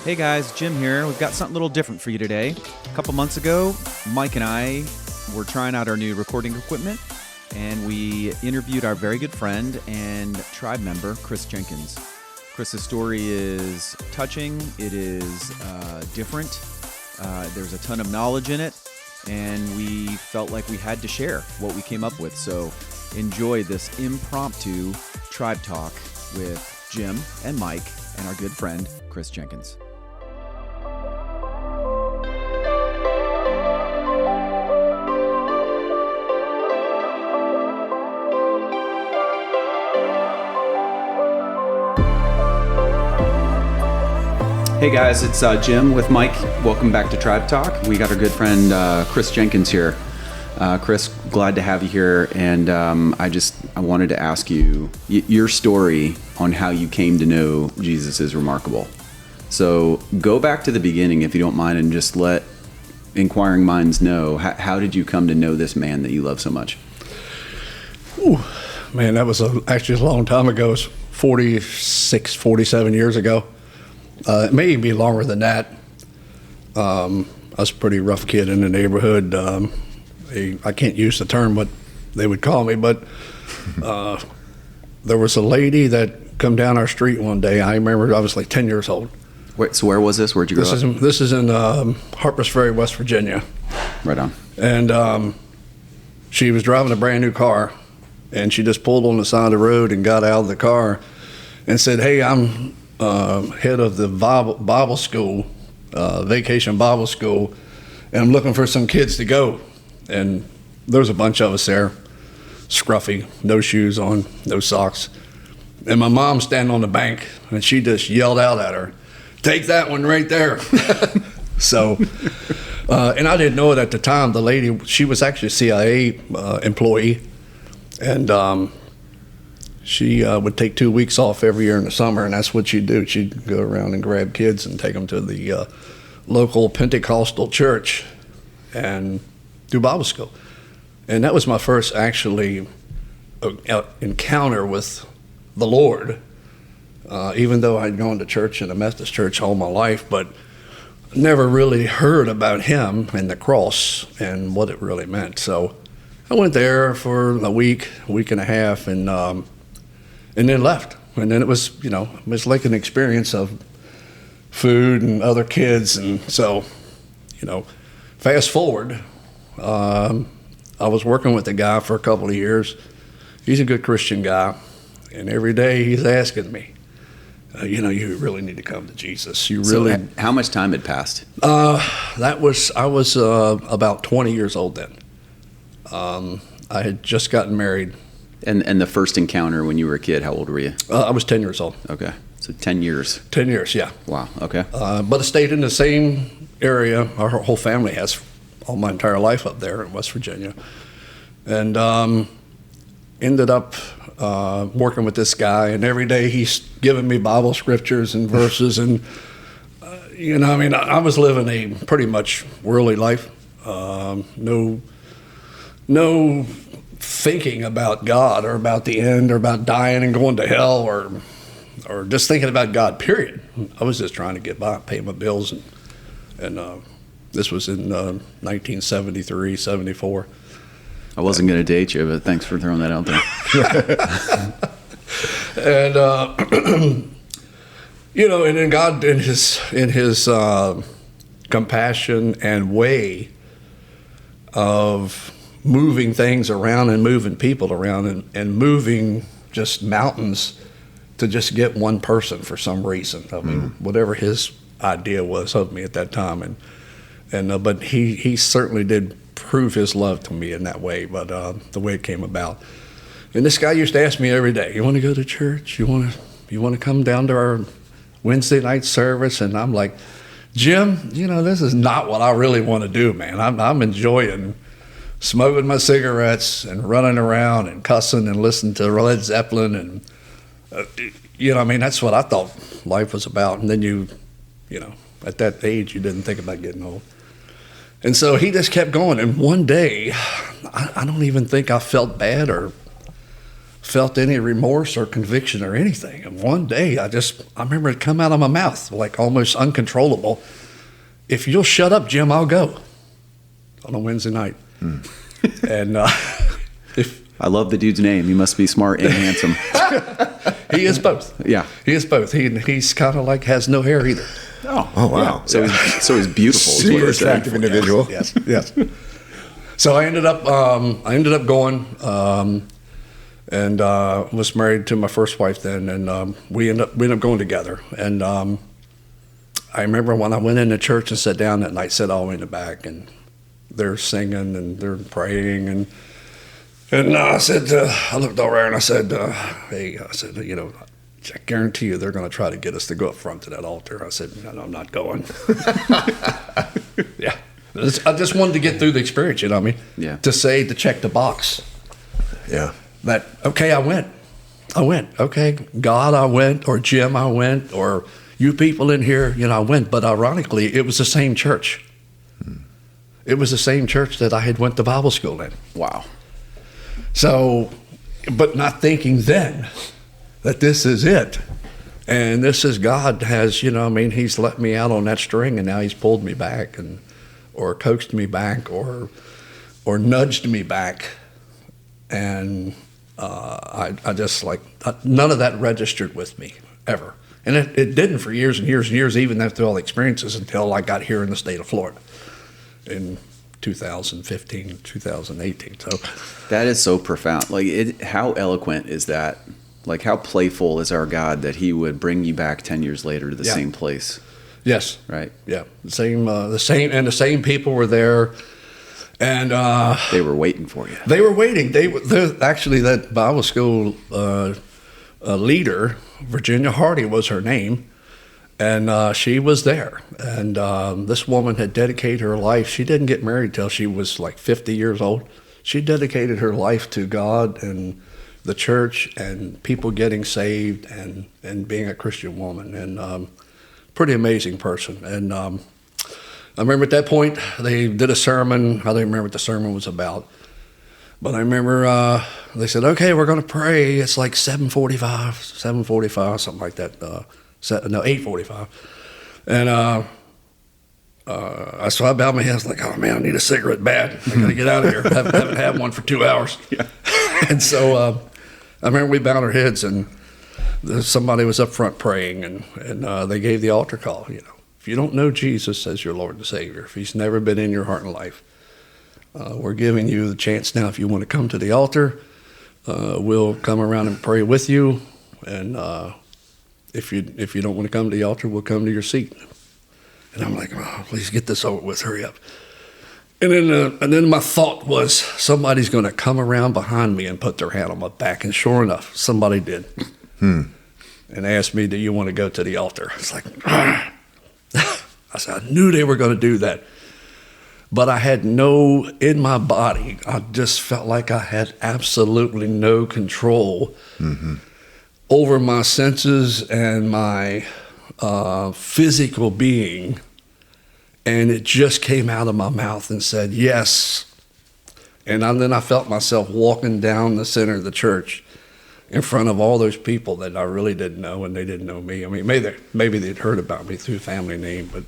Hey guys, Jim here. We've got something a little different for you today. A couple months ago, Mike and I were trying out our new recording equipment, and we interviewed our very good friend and tribe member, Chris Jenkins. Chris's story is touching. It is different. There's a ton of knowledge in it, and we felt like we had to share what we came up with. So enjoy this impromptu tribe talk with Jim and Mike and our good friend, Chris Jenkins. Hey guys, it's Jim with Mike. Welcome back to Tribe Talk. We got our good friend Chris Jenkins here. Chris, glad to have you here. And I wanted to ask you, your story on how you came to know Jesus is remarkable. So go back to the beginning, if you don't mind, and just let inquiring minds know, how did you come to know this man that you love so much? Ooh, man, that was actually a long time ago. It was 47 years ago. It may even be longer than that. I was a pretty rough kid in the neighborhood. I can't use the term, but they would call me. But there was a lady that come down our street one day. I remember I was like 10 years old. Wait, so where was this? Where'd you grow up? This is in Harpers Ferry, West Virginia. Right on. And she was driving a brand new car, and she just pulled on the side of the road and got out of the car and said, "Hey, I'm head of the Bible school, vacation Bible school, and I'm looking for some kids to go." And there was a bunch of us there, scruffy, no shoes on, no socks. And my mom standing on the bank, and she just yelled out at her, "Take that one right there." So, and I didn't know it at the time. The lady, she was actually a CIA employee, and she would take 2 weeks off every year in the summer, and that's what she'd do. She'd go around and grab kids and take them to the local Pentecostal church and do Bible school. And that was my first actually encounter with the Lord, even though I'd gone to church in a Methodist church all my life, but never really heard about him and the cross and what it really meant. So I went there for a week and a half, and then left. And then it was, it was like an experience of food and other kids. And so, fast forward, I was working with the guy for a couple of years. He's a good Christian guy. And every day he's asking me, you really need to come to Jesus. So how much time had passed? I was about 20 years old then. I had just gotten married. And the first encounter when you were a kid, how old were you? I was 10 years old. Okay, so 10 years. 10 years, yeah. Wow, okay. But I stayed in the same area. Our whole family has all my entire life up there in West Virginia. And ended up working with this guy, and every day he's giving me Bible scriptures and verses. And, I was living a pretty much worldly life. No thinking about God or about the end or about dying and going to hell or just thinking about God, period. I was just trying to get by, pay my bills. And this was in 1973, 74. I wasn't going to date you, but thanks for throwing that out there. And, and then God in his compassion and way of moving things around and moving people around and moving just mountains to just get one person for some reason. I mean, whatever his idea was of me at that time. But he certainly did prove his love to me in that way, but the way it came about. And this guy used to ask me every day, "You want to go to church? You want to come down to our Wednesday night service?" And I'm like, "Jim, this is not what I really want to do, man. I'm enjoying smoking my cigarettes and running around and cussing and listening to Led Zeppelin and that's what I thought life was about." And then at that age, you didn't think about getting old. And so he just kept going. And one day, I don't even think I felt bad or felt any remorse or conviction or anything. And one day I remember it come out of my mouth, like almost uncontrollable. If you'll shut up, Jim, I'll go. On a Wednesday night. And I love the dude's name. He must be smart and handsome. he is both. Yeah. He is both. He's kind of like has no hair either. Oh wow. Yeah. So he's beautiful. is what Super you're saying. attractive individual. Yes. So I ended up going and was married to my first wife then, and we ended up going together. And I remember when I went into church and sat down that night, sat all the way in the back, and they're singing and they're praying, and I said, I looked over there and I said, hey, I said, I guarantee you they're going to try to get us to go up front to that altar. I said, no, I'm not going. Yeah. I just wanted to get through the experience, you know what I mean? Yeah. To check the box. Yeah. That, okay, I went. Okay, God, I went, or Jim, I went, or you people in here, I went. But ironically, it was the same church. It was the same church that I had went to Bible school in. Wow. So, but not thinking then that this is it. And this is God has, he's let me out on that string, and now he's pulled me back or coaxed me back or nudged me back. And I just none of that registered with me ever. And it didn't for years and years and years, even after all the experiences, until I got here in the state of Florida in 2015, 2018. So that is so profound. How eloquent is that? Like, how playful is our God that he would bring you back 10 years later to the same place? Yes. Right. Yeah. The same people were there. And they were waiting for you. They were waiting. They're actually, that Bible school leader, Virginia Hardy was her name, and she was there. And this woman had dedicated her life. She didn't get married till she was like 50 years old. She dedicated her life to God and the church and people getting saved and being a Christian woman. And pretty amazing person. And I remember at that point, they did a sermon. I don't remember what the sermon was about. But I remember they said, okay, we're going to pray. It's like 7:45, something like that. 8:45. And so I bowed my head. I was like, oh, man, I need a cigarette bad. I got to get out of here. I haven't had one for 2 hours. Yeah. And so I remember we bowed our heads, and somebody was up front praying, and they gave the altar call, If you don't know Jesus as your Lord and Savior, if he's never been in your heart and life, we're giving you the chance now. If you want to come to the altar, we'll come around and pray with you. And if you don't want to come to the altar, we'll come to your seat. And I'm like, oh, please get this over with, hurry up. And then my thought was, somebody's going to come around behind me and put their hand on my back. And sure enough, somebody did. And asked me, do you want to go to the altar? It's like, I said, I knew they were going to do that. But I had in my body, I just felt like I had absolutely no control over my senses and my physical being. And it just came out of my mouth and said, yes. And then I felt myself walking down the center of the church in front of all those people that I really didn't know, and they didn't know me. I mean, maybe they'd heard about me through family name, but...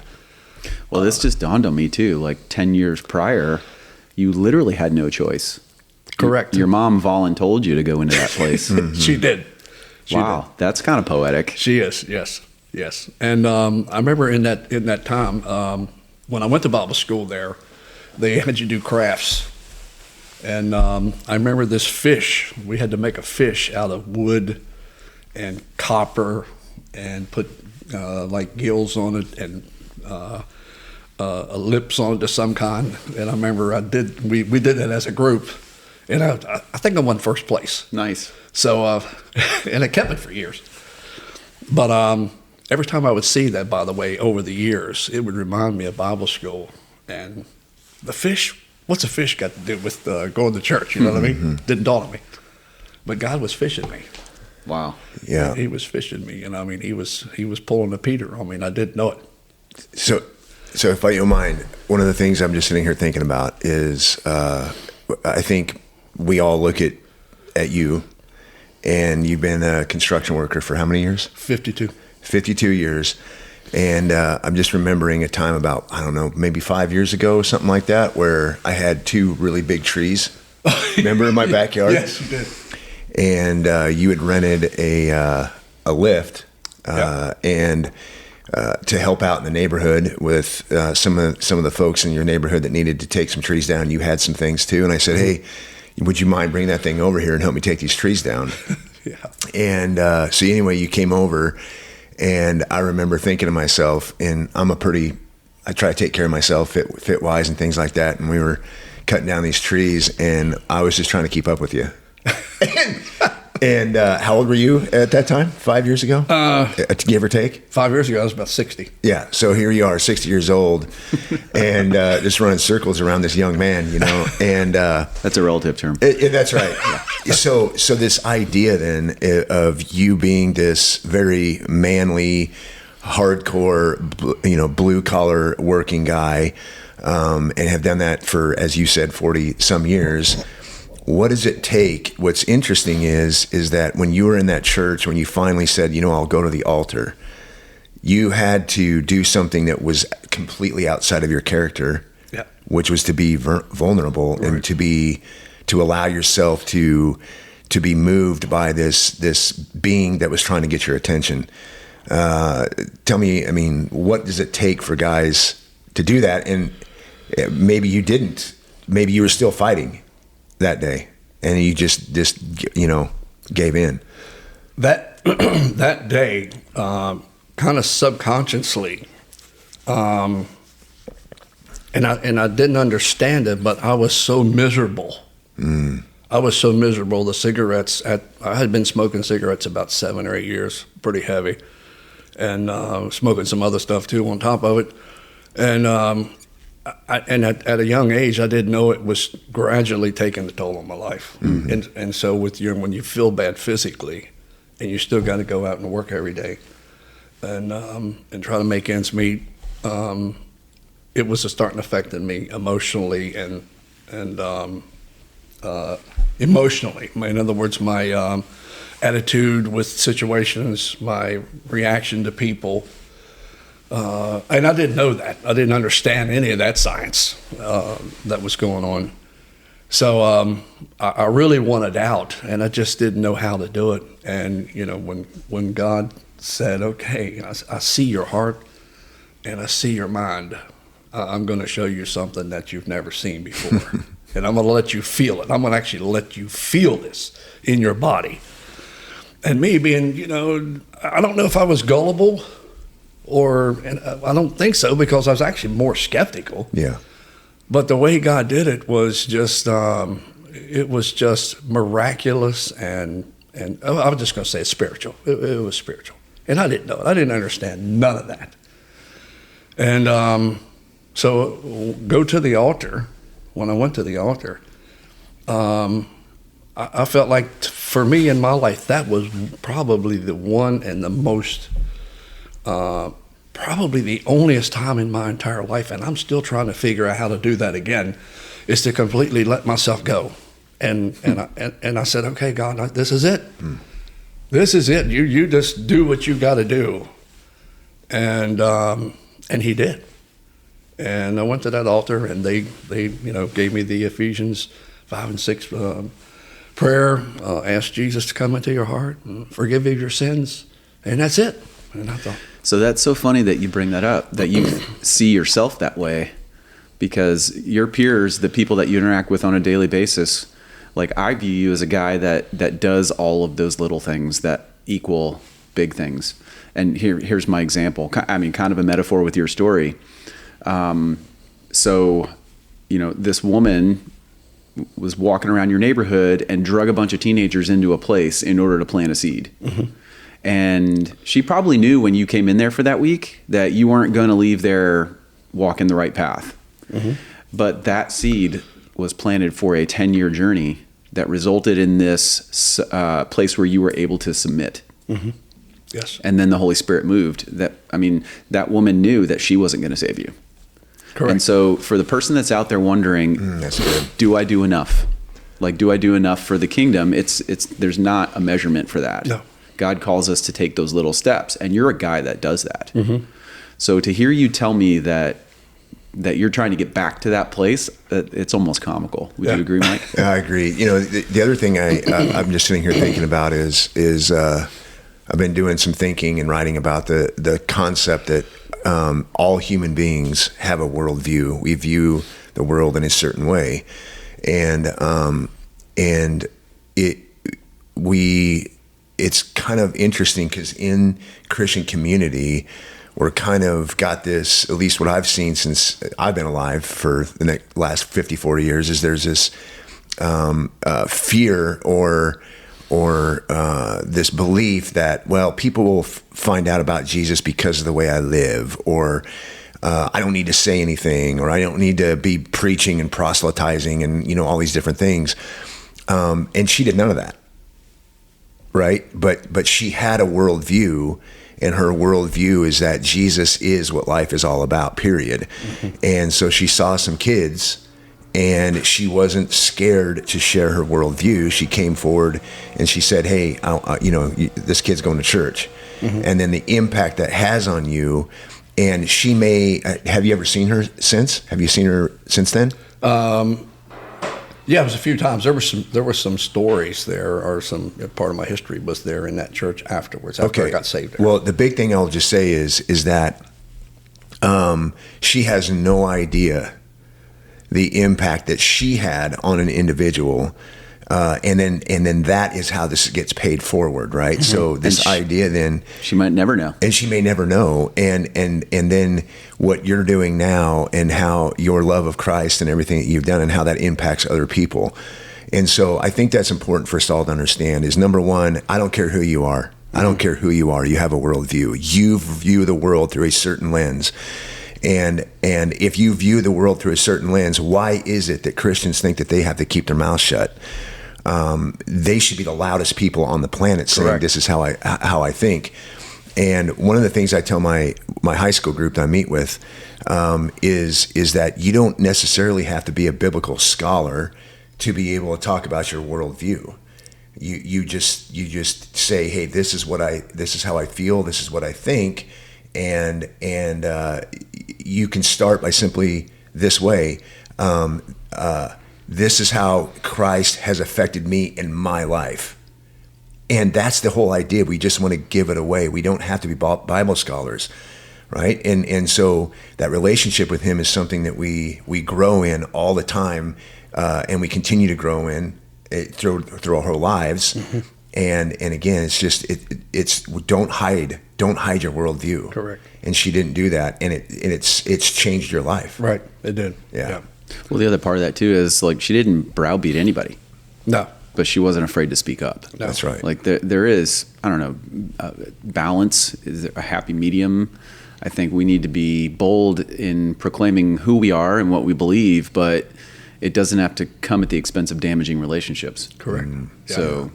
Well, this just dawned on me, too. Like 10 years prior, you literally had no choice. Correct. Your mom voluntold you to go into that place. She did. Wow, that's kind of poetic. She is, yes. And I remember in that time, when I went to Bible school there, they had you do crafts. And I remember this fish. We had to make a fish out of wood and copper and put like gills on it and lips on it of some kind. And I remember we did that as a group. And I think I won first place. Nice. So, and I kept it for years. But every time I would see that, by the way, over the years, it would remind me of Bible school. And the fish, what's a fish got to do with going to church? You know what I mean? Didn't dawn on me. But God was fishing me. Wow. Yeah. He was fishing me. And I mean, he was pulling a Peter on me, and I didn't know it. So if I don't mind, one of the things I'm just sitting here thinking about is I think we all look at you and you've been a construction worker for how many years? 52. 52 years. And I'm just remembering a time about, I don't know, maybe 5 years ago, something like that, where I had 2 really big trees. Remember, in my backyard? Yes, you did. And you had rented a lift and to help out in the neighborhood with some of the folks in your neighborhood that needed to take some trees down. You had some things too, and I said, "Hey, would you mind bringing that thing over here and help me take these trees down?" Yeah. And so anyway, you came over, and I remember thinking to myself, and I try to take care of myself fit wise and things like that, and we were cutting down these trees, and I was just trying to keep up with you. And how old were you at that time? 5 years ago? Give or take? 5 years ago, I was about 60. Yeah. So here you are, 60 years old, and just running circles around this young man, and That's a relative term. that's right. So this idea then of you being this very manly, hardcore, blue collar working guy, and have done that for, as you said, 40 some years. What does it take? What's interesting is that when you were in that church, when you finally said, I'll go to the altar, you had to do something that was completely outside of your character, which was to be vulnerable, right, and to allow yourself to be moved by this being that was trying to get your attention. Tell me, what does it take for guys to do that? And maybe you didn't. Maybe you were still fighting that day, and you just gave in. That day, kind of subconsciously, and I didn't understand it, but I was so miserable. I was so miserable. The cigarettes, I had been smoking cigarettes about 7 or 8 years, pretty heavy, and smoking some other stuff too on top of it, and at a young age, I didn't know it was gradually taking a toll on my life. Mm-hmm. And so when you feel bad physically, and you still got to go out and work every day, and try to make ends meet, it was starting to affect me emotionally and emotionally. In other words, my attitude with situations, my reaction to people. And I didn't know that. I didn't understand any of that science that was going on. So I really wanted out, and I just didn't know how to do it. And, when God said, okay, I see your heart and I see your mind. I'm going to show you something that you've never seen before. And I'm going to let you feel it. I'm going to actually let you feel this in your body. And me being, I don't know if I was gullible, and I don't think so, because I was actually more skeptical. Yeah. But the way God did it was just, it was just miraculous, and I was just going to say it's spiritual. It was spiritual. And I didn't know it. I didn't understand none of that. And so go to the altar. When I went to the altar, I felt like, for me in my life, that was probably the one and the most, probably the onlyest time in my entire life, and I'm still trying to figure out how to do that again, is to completely let myself go. And I said, okay, God, this is it. This is it. You just do what you got to do. And he did. And I went to that altar, and they gave me the Ephesians 5 and 6 prayer. Ask Jesus to come into your heart and forgive you your sins, and that's it. And I thought, so that's so funny that you bring that up, that you see yourself that way, because your peers, the people that you interact with on a daily basis, like, I view you as a guy that does all of those little things that equal big things. And here's my example. Kind of a metaphor with your story. So, this woman was walking around your neighborhood and drug a bunch of teenagers into a place in order to plant a seed. Mm-hmm. And she probably knew when you came in there for that week that you weren't going to leave there walking the right path. Mm-hmm. But that seed was planted for a 10-year journey that resulted in this place where you were able to submit. Mm-hmm. Yes. And then the Holy Spirit moved. That woman knew that she wasn't going to save you. Correct. And so for the person that's out there wondering, that's good. Do I do enough? Like, do I do enough for the kingdom? There's not a measurement for that. No. God calls us to take those little steps, and you're a guy that does that. So to hear you tell me that you're trying to get back to that place, it's almost comical. Would you agree, Mike? I agree. You know, the other thing I'm just sitting here thinking about is I've been doing some thinking and writing about the concept that all human beings have a worldview. We view the world in a certain way, and it's kind of interesting because in Christian community, we're kind of got this, at least what I've seen since I've been alive for the last 54 years, is there's this fear or this belief that, well, people will find out about Jesus because of the way I live, or I don't need to say anything, or I don't need to be preaching and proselytizing and, you know, all these different things. And she did none of that, right? But she had a worldview, and her worldview is that Jesus is what life is all about, period. And so she saw some kids, and she wasn't scared to share her worldview. She came forward and she said, hey, this kid's going to church. And then the impact that has on you, and she may, have you ever seen her since? Have you seen her since then? Yeah, it was a few times. There were some stories there, or some part of my history was there in that church afterwards, after I got saved there. Well, the big thing I'll just say is that she has no idea the impact that she had on an individual, and then that is how this gets paid forward, right? So this idea then she might never know, and she may never know, and then what you're doing now, and how your love of Christ and everything that you've done, and how that impacts other people. And so I think that's important for us all to understand is, number one, I don't care who you are. I don't care who you are. You have a worldview. You view the world through a certain lens. And if you view the world through a certain lens, why is it that Christians think that they have to keep their mouths shut? They should be the loudest people on the planet saying, Correct. This is how I think. And one of the things I tell my high school group that I meet with is that you don't necessarily have to be a biblical scholar to be able to talk about your worldview. You just say, hey, this is how I feel, this is what I think, and you can start by simply this way. This is how Christ has affected me in my life. And that's the whole idea. We just want to give it away. We don't have to be Bible scholars, right? And so that relationship with him is something that we grow in all the time, and we continue to grow in through our whole lives. And again, it's just it's don't hide your worldview. Correct. And she didn't do that, and it's changed your life. Right, it did. Yeah. Well, the other part of that too is, like, she didn't browbeat anybody, No. but she wasn't afraid to speak up. No. That's right. Like there is, I don't know, balance, is there a happy medium? I think we need to be bold in proclaiming who we are and what we believe, but it doesn't have to come at the expense of damaging relationships. Correct. So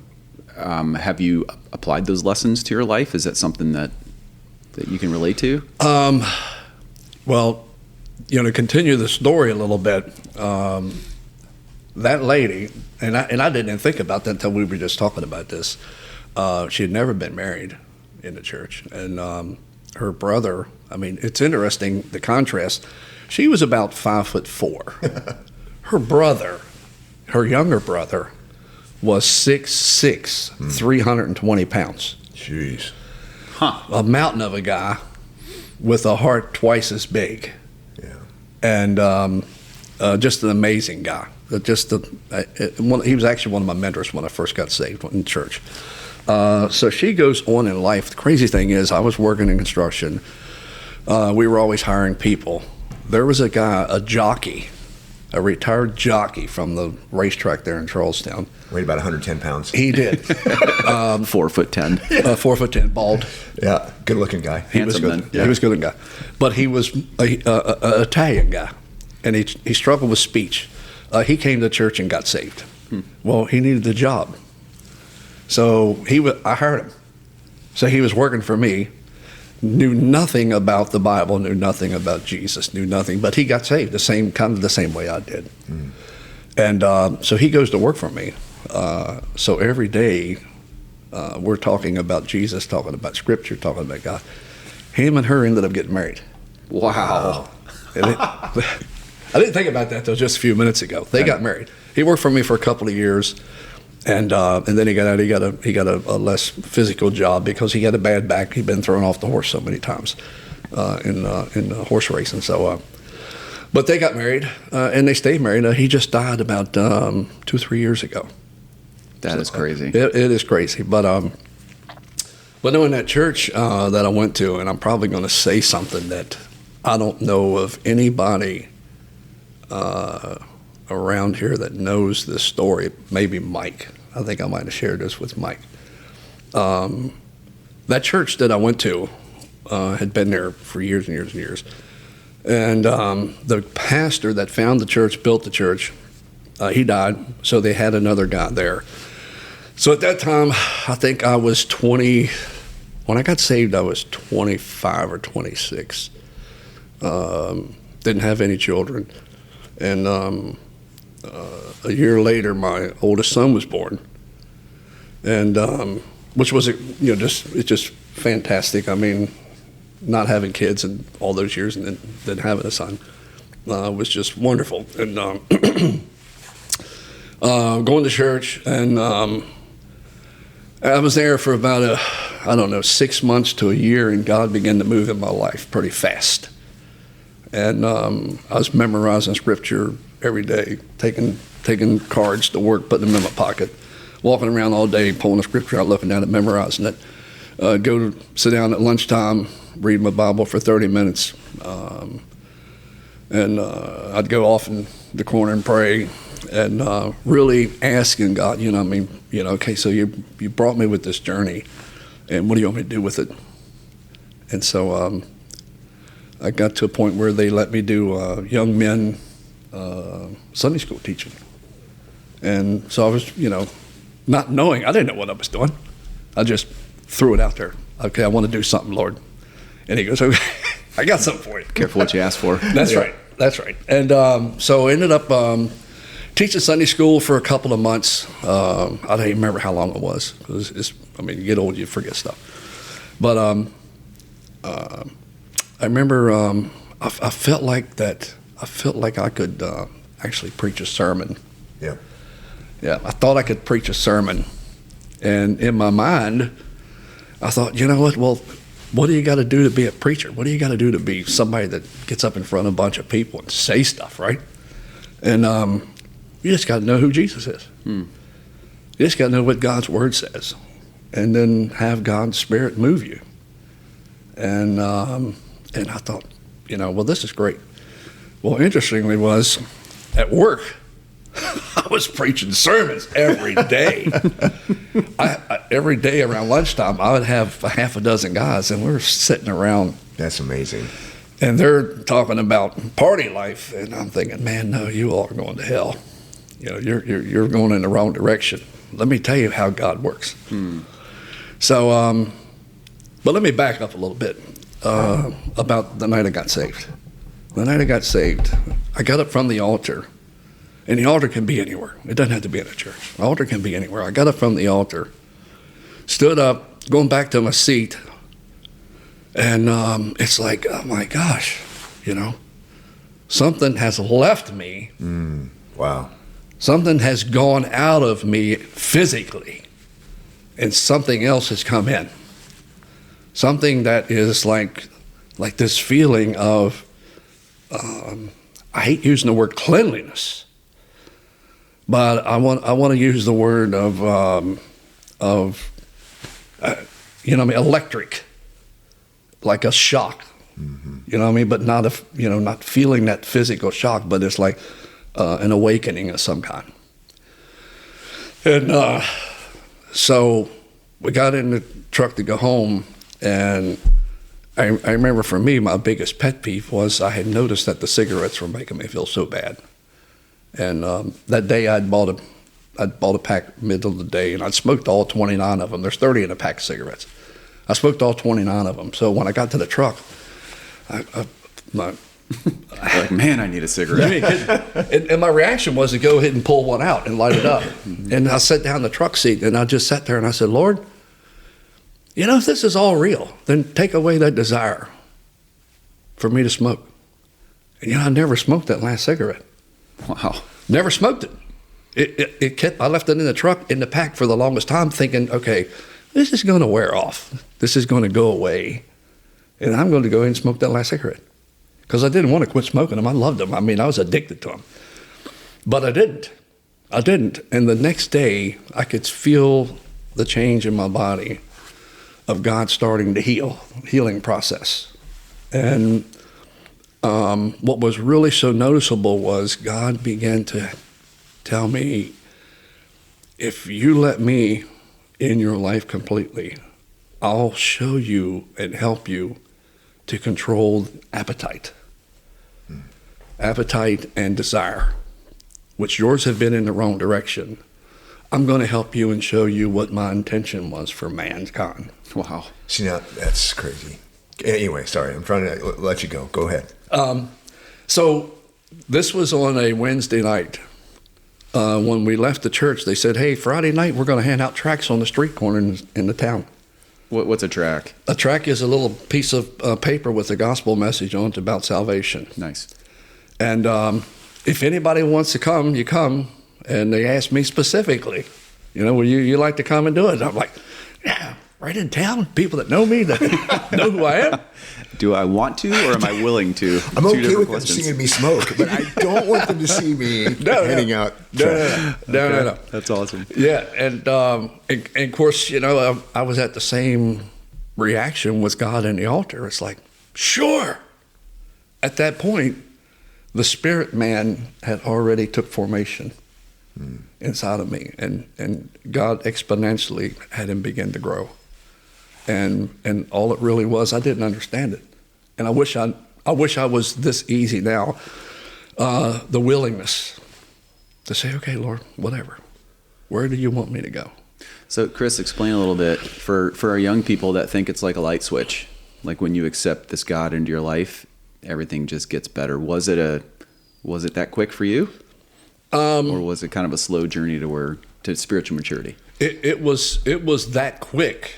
have you applied those lessons to your life? Is that something that you can relate to? Well, to continue the story a little bit, that lady, and I didn't think about that until we were just talking about this. She had never been married in the church, and her brother. I mean, it's interesting the contrast. She was about 5'4". Her brother, her younger brother, was 6'6", 320 pounds. Jeez. A mountain of a guy with a heart twice as big. Yeah. And just an amazing guy. He was actually one of my mentors when I first got saved in church. So she goes on in life. The crazy thing is, I was working in construction. We were always hiring people. There was a guy, a jockey, a retired jockey from the racetrack there in Charlestown. Weighed about 110 pounds. He did. 4'10". 4'10", bald. Yeah, good-looking guy. Handsome then. Yeah, he was a good guy. But he was an Italian guy, and he struggled with speech. He came to church and got saved. Well, he needed the job. So I hired him. So he was working for me, knew nothing about the Bible, knew nothing about Jesus, knew nothing, but he got saved the same way I did. And so he goes to work for me. So every day we're talking about Jesus, talking about Scripture, talking about God. Him and her ended up getting married. Wow. I didn't think about that until just a few minutes ago. They got married. He worked for me for a couple of years, and then he got out. He got a less physical job because he had a bad back. He'd been thrown off the horse so many times in horse racing. So, but they got married and they stayed married. He just died about 2-3 years ago. That is crazy. It is crazy, but knowing that church that I went to, and I'm probably going to say something that I don't know of anybody around here that knows this story. Maybe Mike. I think I might have shared this with Mike. That church that I went to had been there for years and years and years. And the pastor that found the church, built the church, he died, so they had another guy there. So at that time, I think I was 20. When I got saved, I was 25 or 26. Didn't have any children. And a year later, my oldest son was born, and which was it's just fantastic. I mean, not having kids in all those years and then having a son was just wonderful. And going to church, and I was there for about 6 months to a year, and God began to move in my life pretty fast. And I was memorizing Scripture every day, taking cards to work, putting them in my pocket, walking around all day, pulling the Scripture out, looking at it, memorizing it. Go to sit down at lunchtime, read my Bible for 30 minutes. And I'd go off in the corner and pray, and really asking God, okay, so you brought me with this journey, and what do you want me to do with it? And so I got to a point where they let me do young men Sunday school teaching. And so I was, not knowing, I didn't know what I was doing. I just threw it out there. Okay, I want to do something, Lord. And he goes, okay, I got something for you. Careful what you ask for. That's right. That's right. And so I ended up teaching Sunday school for a couple of months. I don't even remember how long it was. Because you get old, you forget stuff. But I remember I felt like that. I felt like I could actually preach a sermon. Yeah. Yeah, I thought I could preach a sermon. And in my mind, I thought, you know what? Well, what do you got to do to be a preacher? What do you got to do to be somebody that gets up in front of a bunch of people and say stuff, right? And you just got to know who Jesus is. You just got to know what God's Word says, and then have God's Spirit move you. And I thought, well, this is great. Well, interestingly was, at work, I was preaching sermons every day. Every day around lunchtime, I would have a half a dozen guys, and we were sitting around. That's amazing. And they're talking about party life, and I'm thinking, man, no, you all are going to hell. You're going in the wrong direction. Let me tell you how God works. So, but let me back up a little bit about the night I got saved. The night I got saved, I got up from the altar. And the altar can be anywhere. It doesn't have to be in a church. The altar can be anywhere. I got up from the altar, stood up, going back to my seat, and it's like, oh my gosh, something has left me. Wow. Something has gone out of me physically, and something else has come in. Something that is like this feeling of, I hate using the word cleanliness, but I want to use the word of electric, like a shock, but not not feeling that physical shock, but it's like an awakening of some kind. And so we got in the truck to go home, and I remember for me, my biggest pet peeve was I had noticed that the cigarettes were making me feel so bad. And that day I'd bought a pack middle of the day, and I'd smoked all 29 of them. There's 30 in a pack of cigarettes. I smoked all 29 of them. So when I got to the truck, my Like, man, I need a cigarette. And my reaction was to go ahead and pull one out and light it up. And I sat down in the truck seat, and I just sat there and I said, Lord, if this is all real, then take away that desire for me to smoke. And I never smoked that last cigarette. Wow. Never smoked it. It kept. I left it in the truck, in the pack for the longest time, thinking, okay, this is going to wear off. This is going to go away. And I'm going to go ahead and smoke that last cigarette. Because I didn't want to quit smoking them. I loved them. I mean, I was addicted to them. But I didn't. And the next day, I could feel the change in my body of God starting to healing process. And what was really so noticeable was God began to tell me, if you let me in your life completely, I'll show you and help you to control appetite. Appetite and desire, which yours have been in the wrong direction. I'm going to help you and show you what my intention was for mankind. Wow. See, now that's crazy. Anyway, sorry, I'm trying to let you go. Go ahead. So this was on a Wednesday night. When we left the church, they said, hey, Friday night, we're going to hand out tracts on the street corner in the town. What's a tract? A tract is a little piece of paper with a gospel message on it about salvation. Nice. And if anybody wants to come, you come. And they asked me specifically, will you like to come and do it? And I'm like, yeah, right in town, people that know me, that know who I am. Do I want to, or am I willing to? I'm okay with them seeing me smoke, but I don't want them to see me handing out. No. That's awesome. Yeah, and of course, I was at the same reaction with God in the altar. It's like, sure. At that point, the spirit man had already took formation inside of me, and God exponentially had him begin to grow. And all it really was, I didn't understand it. And I wish I was this easy now. The willingness to say, okay, Lord, whatever. Where do you want me to go? So, Chris, explain a little bit for our young people that think it's like a light switch. Like when you accept this God into your life, everything just gets better. Was it that quick for you? Or was it kind of a slow journey to spiritual maturity? It was that quick.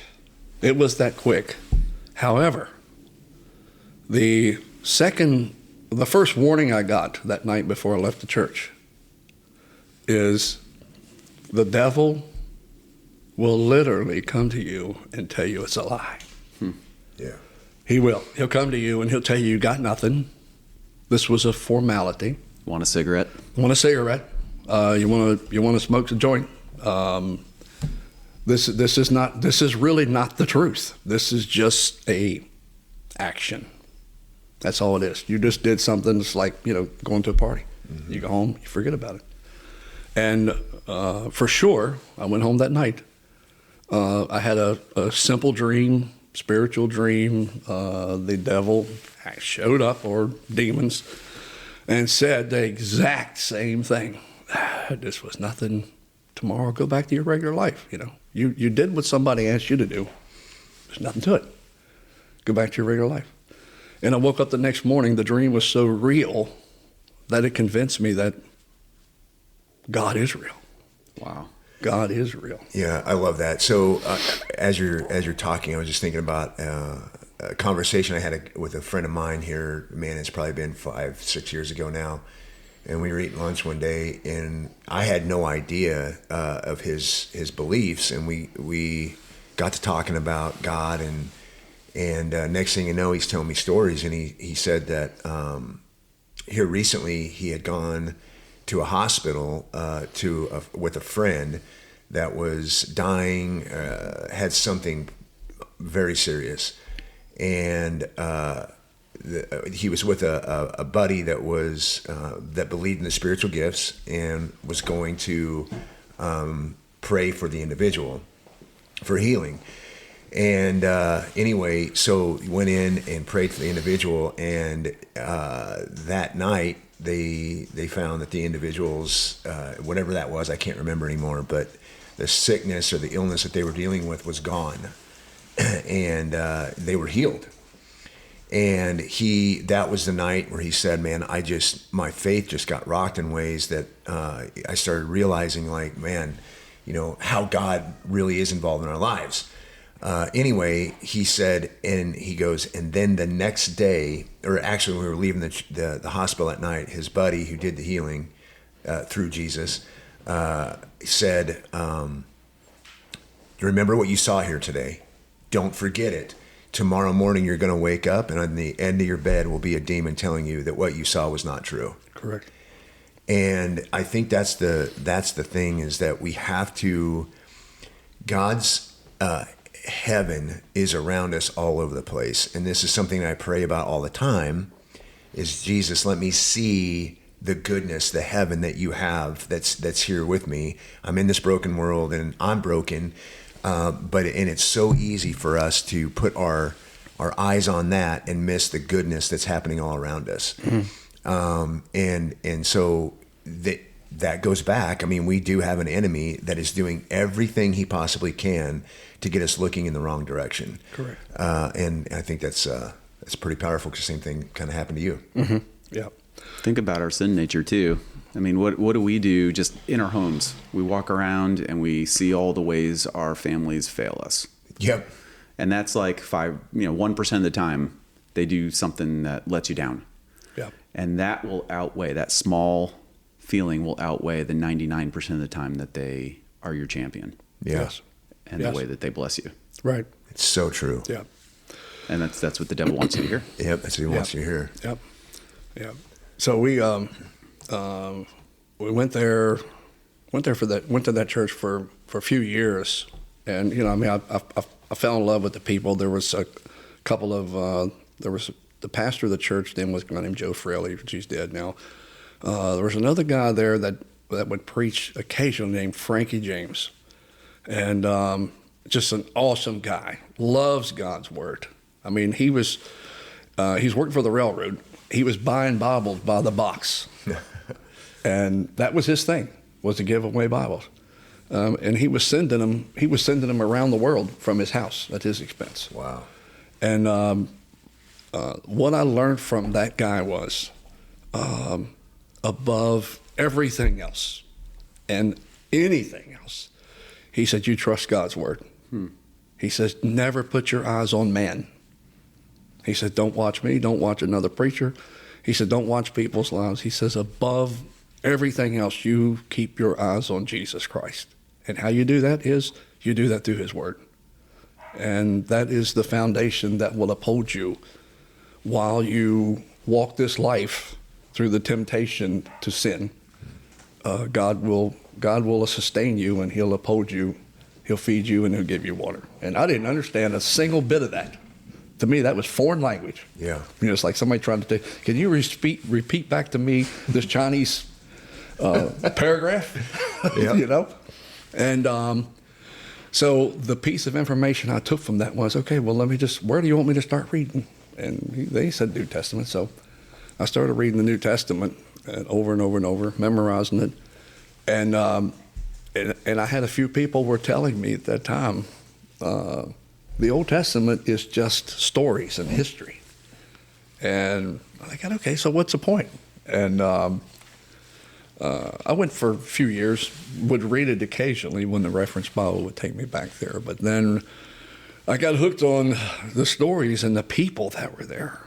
It was that quick. However, the first warning I got that night before I left the church is the devil will literally come to you and tell you it's a lie. Yeah. He will. He'll come to you and he'll tell you got nothing. This was a formality. Want a cigarette? Want a cigarette? You want to smoke a joint? This is really not the truth. This is just a action. That's all it is. You just did something that's like, going to a party. Mm-hmm. You go home, you forget about it. And for sure, I went home that night. I had a simple dream, spiritual dream. The devil showed up, or demons, and said the exact same thing. This was nothing. Tomorrow, go back to your regular life. You did what somebody asked you to do. There's nothing to it. Go back to your regular life. And I woke up the next morning. The dream was so real that it convinced me that God is real. Wow. God is real. Yeah, I love that. So as you're talking, I was just thinking about a conversation I had with a friend of mine here. Man, it's probably been 5-6 years ago now. And we were eating lunch one day, and I had no idea of his beliefs. And we got to talking about God, and next thing you know, he's telling me stories. And he said that here recently he had gone to a hospital with a friend that was dying, had something very serious, and he was with a buddy that believed in the spiritual gifts and was going to pray for the individual for healing. And anyway, so he went in and prayed for the individual, and that night they found that the individual's whatever that was, I can't remember anymore, but the sickness or the illness that they were dealing with was gone, and they were healed. And that was the night where he said, man, my faith just got rocked in ways that I started realizing, like, man, how God really is involved in our lives. Anyway, he said, and he goes, and then the next day, or actually when we were leaving the hospital at night, his buddy who did the healing through Jesus said, remember what you saw here today. Don't forget it. Tomorrow morning you're going to wake up, and on the end of your bed will be a demon telling you that what you saw was not true. Correct. And I think that's the thing, is that we have to, God's heaven is around us all over the place. And this is something I pray about all the time, is Jesus, let me see the goodness, the heaven that you have that's here with me. I'm in this broken world and I'm broken. But it's so easy for us to put our eyes on that and miss the goodness that's happening all around us. And so that goes back. I mean, we do have an enemy that is doing everything he possibly can to get us looking in the wrong direction. Correct. And I think that's pretty powerful, because the same thing kind of happened to you. Mm-hmm. Yeah. Think about our sin nature too. I mean, what do we do just in our homes? We walk around and we see all the ways our families fail us. Yep. And that's like 1% of the time they do something that lets you down. Yeah. And that small feeling will outweigh the 99% of the time that they are your champion. Yeah. Yes. And the way that they bless you. Right. It's so true. Yeah. And that's what the devil wants you to hear. Yep. That's what he wants you to hear. Yep. Yeah. So we went there went to that church for a few years, and I fell in love with the people. There was a couple of there was the pastor of the church then was a guy named Joe Fraley, he's dead now. There was another guy there that would preach occasionally named Frankie James, and just an awesome guy, loves God's word. I mean, he's working for the railroad. He was buying Bibles by the box. And that was his thing, was to give away Bibles. And he was sending them around the world from his house at his expense. Wow. And what I learned from that guy was, above everything else and anything else, he said, you trust God's word. He says, never put your eyes on man. He said, don't watch me, don't watch another preacher. He said, don't watch people's lives. He says, above everything else, you keep your eyes on Jesus Christ. And how you do that is you do that through his word. And that is the foundation that will uphold you while you walk this life through the temptation to sin. God will sustain you, and he'll uphold you. He'll feed you, and he'll give you water. And I didn't understand a single bit of that. To me, that was foreign language. Yeah. It's like somebody trying to can you repeat back to me this Chinese paragraph? Yep. And so the piece of information I took from that was, okay, well, where do you want me to start reading? And they said New Testament. So I started reading the New Testament over and over and over, memorizing it. And I had a few people were telling me at that time, the Old Testament is just stories and history. And I got, okay, so what's the point? And I went for a few years, would read it occasionally when the reference Bible would take me back there. But then I got hooked on the stories and the people that were there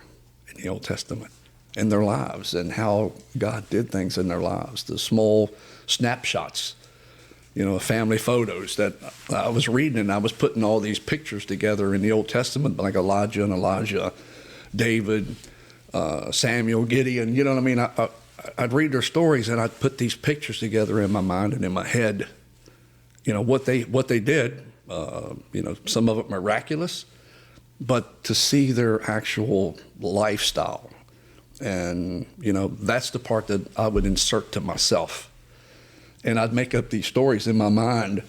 in the Old Testament and their lives and how God did things in their lives, the small snapshots, family photos that I was reading, and I was putting all these pictures together in the Old Testament, like Elijah, David, Samuel, Gideon, you know what I mean? I'd read their stories, and I'd put these pictures together in my mind and in my head, what they did, some of it miraculous, but to see their actual lifestyle. And, that's the part that I would insert to myself. And I'd make up these stories in my mind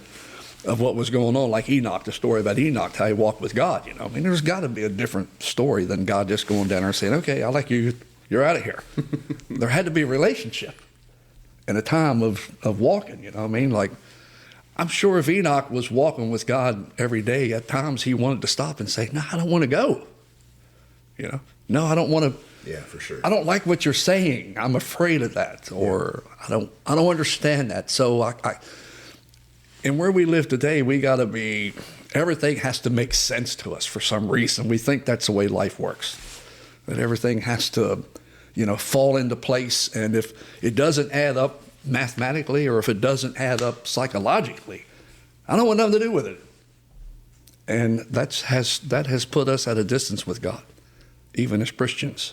of what was going on, like Enoch, the story about Enoch, how he walked with God. There's got to be a different story than God just going down there and saying, okay, I like you, you're out of here. There had to be a relationship and a time of walking, Like, I'm sure if Enoch was walking with God every day, at times he wanted to stop and say, no, I don't want to go. No, I don't want to. Yeah, for sure. I don't like what you're saying. I'm afraid of that, or I don't understand that. So and where we live today, we got to be. Everything has to make sense to us for some reason. We think that's the way life works. That everything has to, fall into place. And if it doesn't add up mathematically, or if it doesn't add up psychologically, I don't want nothing to do with it. And that has put us at a distance with God, even as Christians.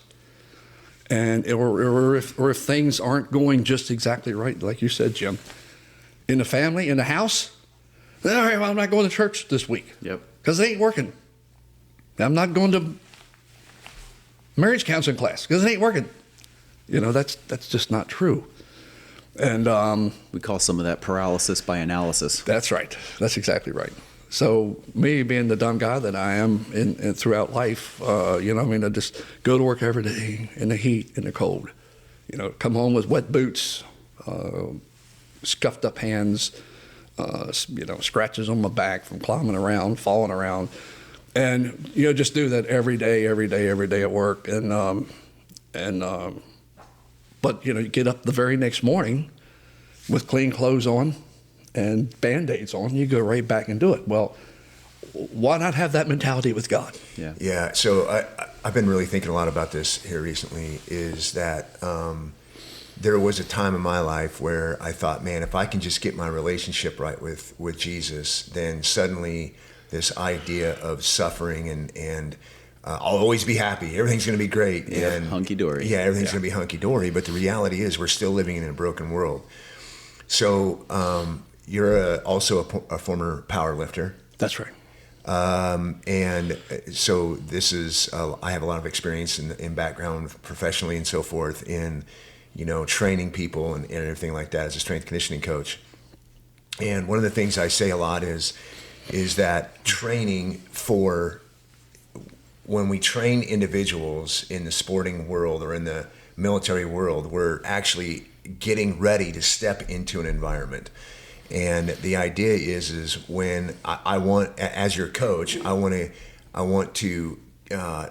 And or if things aren't going just exactly right, like you said, Jim, in the family, in the house, all right, well, I'm not going to church this week. Yep. Because it ain't working. I'm not going to marriage counseling class because it ain't working. That's just not true. And We call some of that paralysis by analysis. that's right. That's exactly right. So me being the dumb guy that I am in throughout life, I just go to work every day in the heat, in the cold. Come home with wet boots, scuffed up hands, scratches on my back from climbing around, falling around, and just do that every day at work. But you get up the very next morning with clean clothes on and Band-Aids on, you go right back and do it. Well, why not have that mentality with God? Yeah. Yeah. So I've been really thinking a lot about this here recently, is that there was a time in my life where I thought, man, if I can just get my relationship right with Jesus, then suddenly this idea of suffering and I'll always be happy. Everything's going to be great. Yeah, and hunky-dory. Yeah, everything's going to be hunky-dory. But the reality is we're still living in a broken world. So you're also a former power lifter. That's right. And so this is, I have a lot of experience in background professionally and so forth in, training people and everything like that as a strength conditioning coach. And one of the things I say a lot is that training when we train individuals in the sporting world or in the military world, we're actually getting ready to step into an environment. And the idea is when I want, as your coach, I want to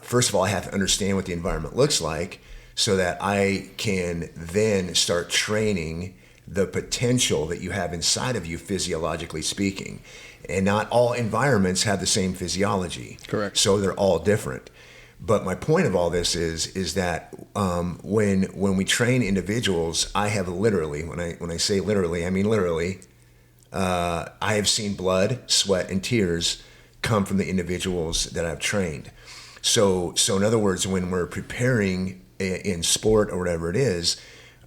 first of all, I have to understand what the environment looks like so that I can then start training the potential that you have inside of you, physiologically speaking. And not all environments have the same physiology. Correct. So they're all different. But my point of all this is that when we train individuals, I have literally, when I say literally, I mean literally, I have seen blood, sweat, and tears come from the individuals that I've trained. So in other words, when we're preparing in sport or whatever it is,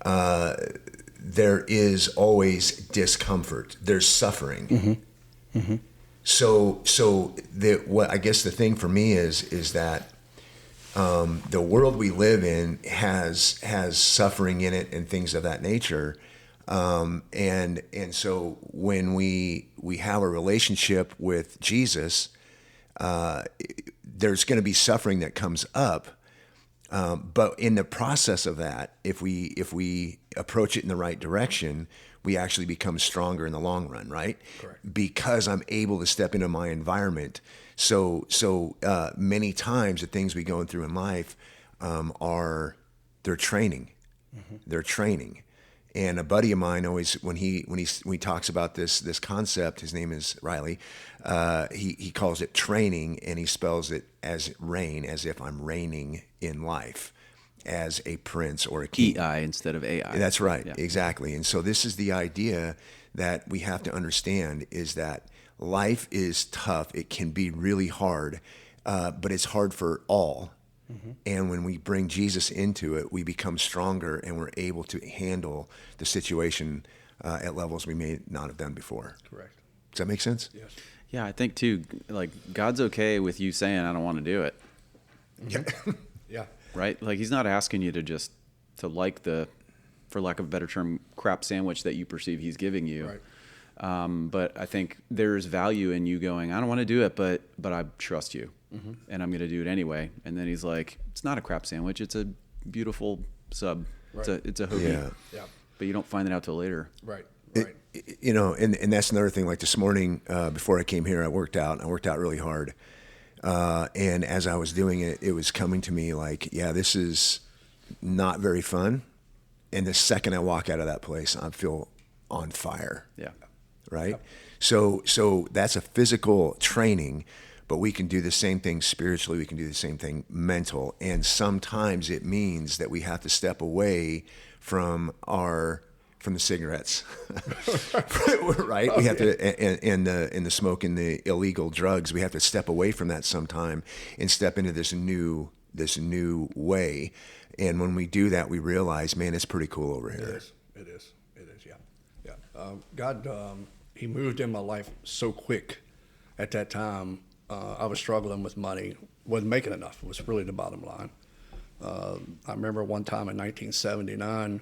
there is always discomfort. There's suffering. Mm-hmm. Mm-hmm. So what I guess the thing for me is that the world we live in has suffering in it and things of that nature. And so when we have a relationship with Jesus, there's going to be suffering that comes up. But in the process of that, if we approach it in the right direction, we actually become stronger in the long run, right? Correct. Because I'm able to step into my environment. So many times the things we go through in life they're training. Mm-hmm. They're training. And a buddy of mine always, when he talks about this concept, his name is Riley. He calls it training, and he spells it as reign, as if I'm reigning in life, as a prince or a king. EI instead of AI. That's right, Yeah. exactly. And so this is the idea that we have to understand, is that life is tough. It can be really hard, but it's hard for all. Mm-hmm. And when we bring Jesus into it, we become stronger and we're able to handle the situation at levels we may not have done before. Correct. Does that make sense? Yes. Yeah, I think too, like God's okay with you saying, I don't want to do it. Mm-hmm. Yeah. Right? Like he's not asking you to like the, for lack of a better term, crap sandwich that you perceive he's giving you. Right. But I think there's value in you going, I don't want to do it, but I trust you. Mm-hmm. And I'm going to do it anyway. And then he's like, it's not a crap sandwich. It's a beautiful sub. Right. It's a hoagie. Yeah. Yeah. But you don't find it out till later. Right. Right. And that's another thing. Like this morning, before I came here, I worked out really hard. And as I was doing it, it was coming to me like, yeah, this is not very fun. And the second I walk out of that place, I feel on fire. Yeah. Right. Yep. So that's a physical training, but we can do the same thing spiritually. We can do the same thing mental. And sometimes it means that we have to step away from the cigarettes, right? We have to, and the smoke and the illegal drugs. We have to step away from that sometime and step into this new way. And when we do that, we realize, man, it's pretty cool over here. It is. Yeah. God, He moved in my life so quick. At that time, I was struggling with money, wasn't making enough. It was really the bottom line. I remember one time in 1979,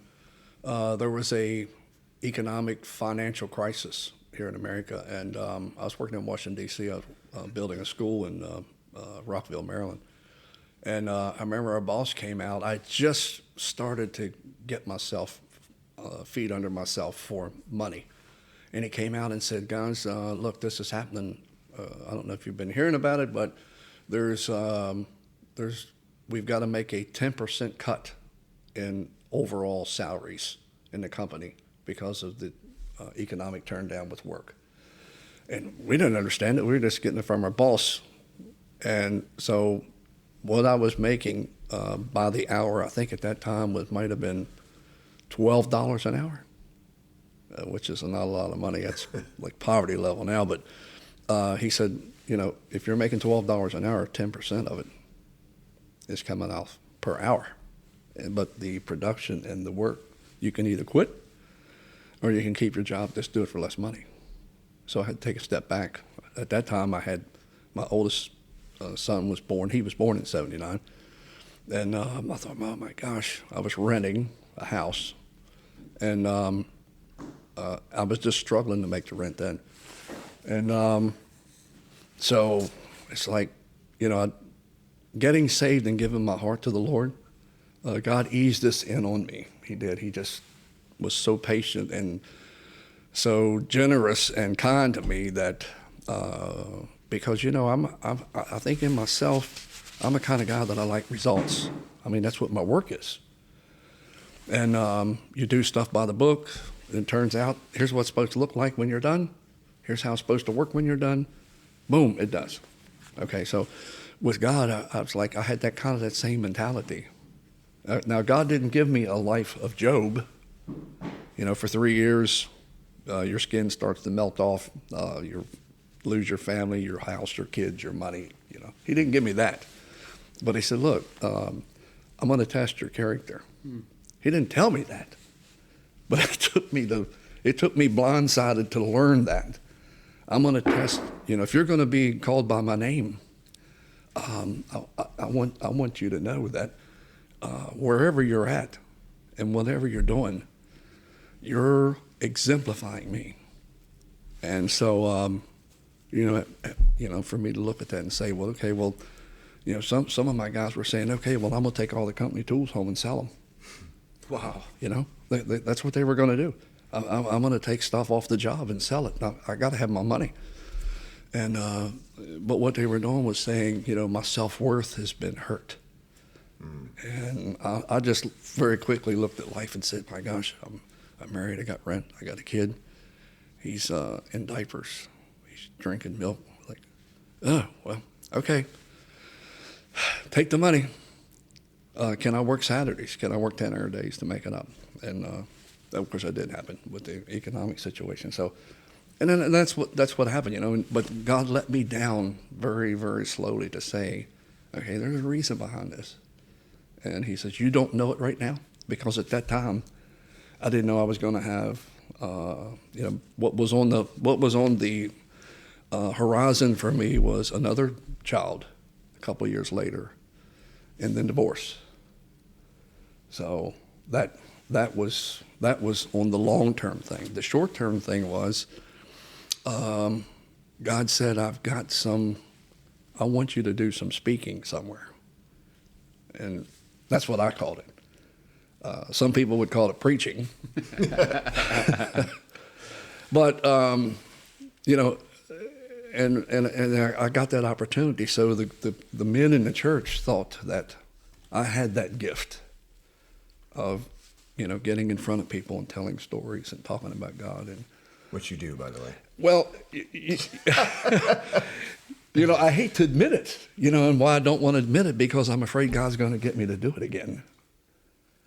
there was a economic financial crisis here in America, and I was working in Washington, D.C. I was building a school in Rockville, Maryland. And I remember our boss came out. I just started to get myself, feet under myself for money. And he came out and said, guys, look, this is happening. I don't know if you've been hearing about it, but we've got to make a 10% cut in overall salaries in the company because of the economic turndown with work. And we didn't understand it. We were just getting it from our boss. And so what I was making by the hour, I think at that time might have been $12 an hour, which is not a lot of money. That's like poverty level now. But he said, if you're making $12 an hour, 10% of it is coming off per hour. But the production and the work, you can either quit or you can keep your job, just do it for less money. So I had to take a step back. At that time, I had my oldest son was born. He was born in '79. And I thought, oh my gosh, I was renting a house. And I was just struggling to make the rent then. And so it's like, getting saved and giving my heart to the Lord, God eased this in on me. He did. He just was so patient and so generous and kind to me that because I think in myself, I'm the kind of guy that I like results. I mean, that's what my work is. And you do stuff by the book, and it turns out here's what it's supposed to look like when you're done. Here's how it's supposed to work when you're done. Boom, it does. Okay, so with God, I was like, I had that same mentality. Now, God didn't give me a life of Job. For 3 years, your skin starts to melt off. You lose your family, your house, your kids, your money. He didn't give me that. But he said, look, I'm going to test your character. He didn't tell me that. But it took me blindsided to learn that. I'm going to test, if you're going to be called by my name, I want you to know that wherever you're at and whatever you're doing, you're exemplifying me. And so, for me to look at that and say, well, okay, well, some of my guys were saying, okay, well, I'm going to take all the company tools home and sell them. Wow. That's what they were going to do. I'm going to take stuff off the job and sell it. Now, I got to have my money. And but what they were doing was saying, my self-worth has been hurt. And I just very quickly looked at life and said, my gosh, I'm married, I got rent, I got a kid. He's in diapers. He's drinking milk. Like, oh, well, okay. Take the money. Can I work Saturdays? Can I work 10-hour days to make it up? And of course, that did happen with the economic situation. So, and then that's what happened, But God let me down very, very slowly to say, okay, there's a reason behind this. And He says, you don't know it right now, because at that time, I didn't know I was going to have, what was on the horizon for me was another child a couple of years later, and then divorce. So that was on the long-term thing. The short-term thing was, God said, I want you to do some speaking somewhere. And that's what I called it. Some people would call it preaching. But, And I got that opportunity. So the men in the church thought that I had that gift of, getting in front of people and telling stories and talking about God. And What you do, by the way. well, I hate to admit it, and why I don't want to admit it, because I'm afraid God's going to get me to do it again.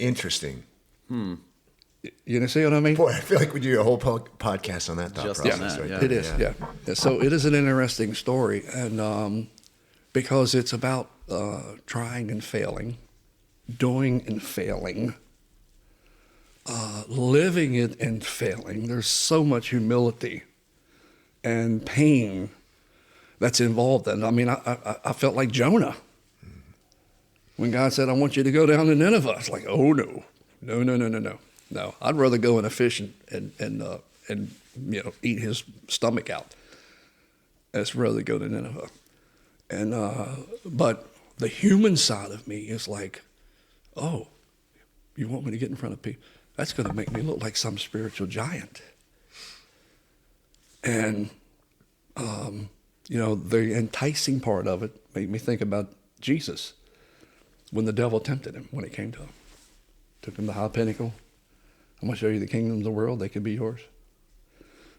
Interesting. You see what I mean? Boy, I feel like we do a whole podcast on that thought Just process. on that, right yeah. there. It is, yeah. So it is an interesting story, and because it's about trying and failing, doing and failing, living it and failing. There's so much humility and pain that's involved in it. I mean, I felt like Jonah when God said, "I want you to go down to Nineveh." It's like, oh no. No, I'd rather go in a fish and eat his stomach out. I'd rather go to Nineveh. And but the human side of me is like, oh, you want me to get in front of people? That's going to make me look like some spiritual giant. And the enticing part of it made me think about Jesus when the devil tempted him when he came to him. Took him to the high pinnacle. I'm going to show you the kingdoms of the world. They can be yours.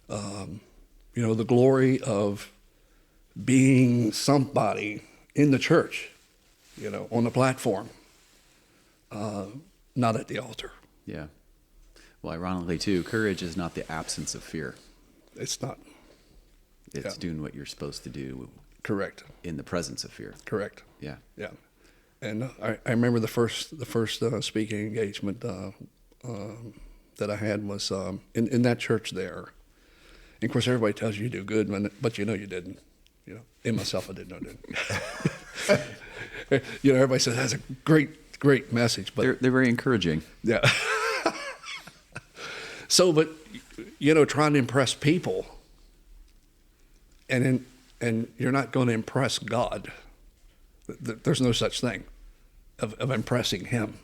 The glory of being somebody in the church, on the platform, not at the altar. Yeah. Well, ironically, too, courage is not the absence of fear. It's not. It's Yeah. doing what you're supposed to do Correct. in the presence of fear. Correct. Yeah. Yeah. And I remember the first speaking engagement that I had was in that church there. And of course, everybody tells you you do good, but you didn't. In myself, I didn't know I didn't. Everybody says that's a great message, but They're very encouraging. yeah. So, but trying to impress people, and you're not going to impress God. There's no such thing of impressing Him.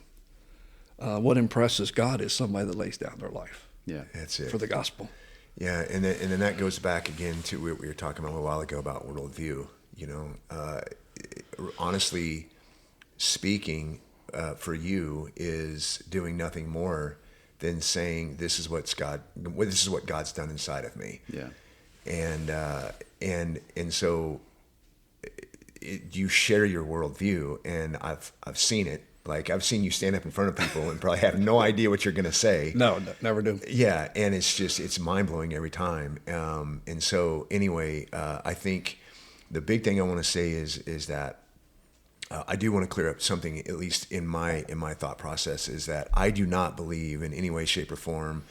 What impresses God is somebody that lays down their life. Yeah. That's it. For the gospel. Yeah, and then that goes back again to what we were talking about a little while ago about worldview. Honestly speaking, for you is doing nothing more than saying this is what God's done inside of me. Yeah. And so you share your worldview, and I've seen it. Like, I've seen you stand up in front of people and probably have no idea what you're going to say. No, never do. Yeah, and it's mind-blowing every time. And so anyway, I think the big thing I want to say is that I do want to clear up something, at least in my thought process, is that I do not believe in any way, shape, or form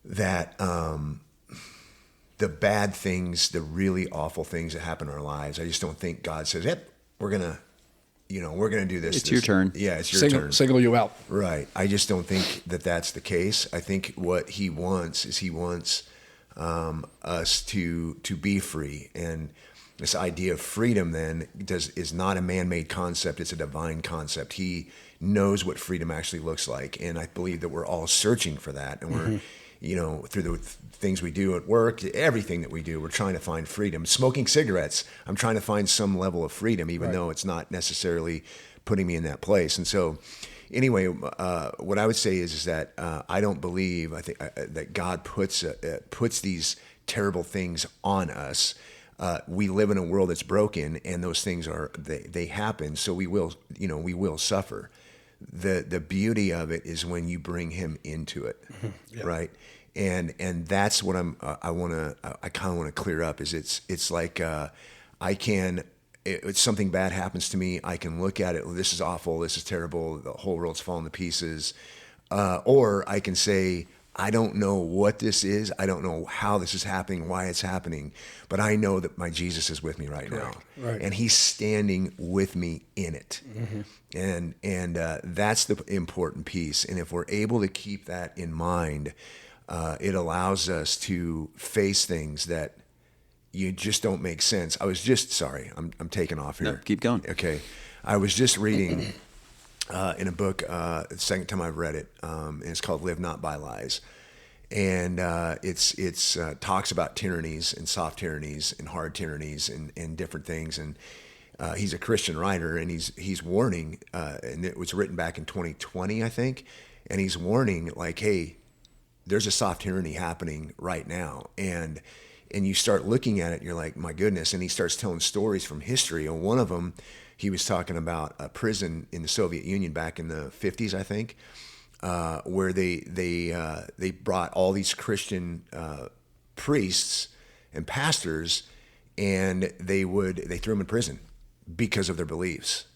that the bad things, the really awful things that happen in our lives, I just don't think God says, "Yep, we're gonna do this." It's your turn. Yeah, it's your turn. Single you out. Right. I just don't think that that's the case. I think what He wants is us to be free. And this idea of freedom then is not a man-made concept. It's a divine concept. He knows what freedom actually looks like. And I believe that we're all searching for that. And we're, through the things we do at work, everything that we do, we're trying to find freedom. Smoking cigarettes, I'm trying to find some level of freedom, even though it's not necessarily putting me in that place. And so anyway, what I would say is that I don't believe, that God puts these terrible things on us. We live in a world that's broken, and those things they happen. So we will suffer. The beauty of it is when you bring Him into it, right? And that's what I kind of want to clear up. Is it's like it's something bad happens to me, I can look at it. Oh, this is awful. This is terrible. The whole world's falling to pieces. Or I can say, I don't know what this is. I don't know how this is happening, why it's happening, but I know that my Jesus is with me right now, and He's standing with me in it. And that's the important piece. And if we're able to keep that in mind, it allows us to face things that you just don't make sense. I'm taking off here. No, keep going. Okay. I was just reading in a book, the second time I've read it, and it's called Live Not by Lies. and it's talks about tyrannies and soft tyrannies and hard tyrannies and different things. And he's a Christian writer, and he's warning, and it was written back in 2020, I think, and he's warning like, hey, there's a soft tyranny happening right now, and you start looking at it, and you're like, my goodness. And he starts telling stories from history. And one of them, he was talking about a prison in the Soviet Union back in the 50s, I think, where they brought all these Christian priests and pastors, and they threw them in prison because of their beliefs.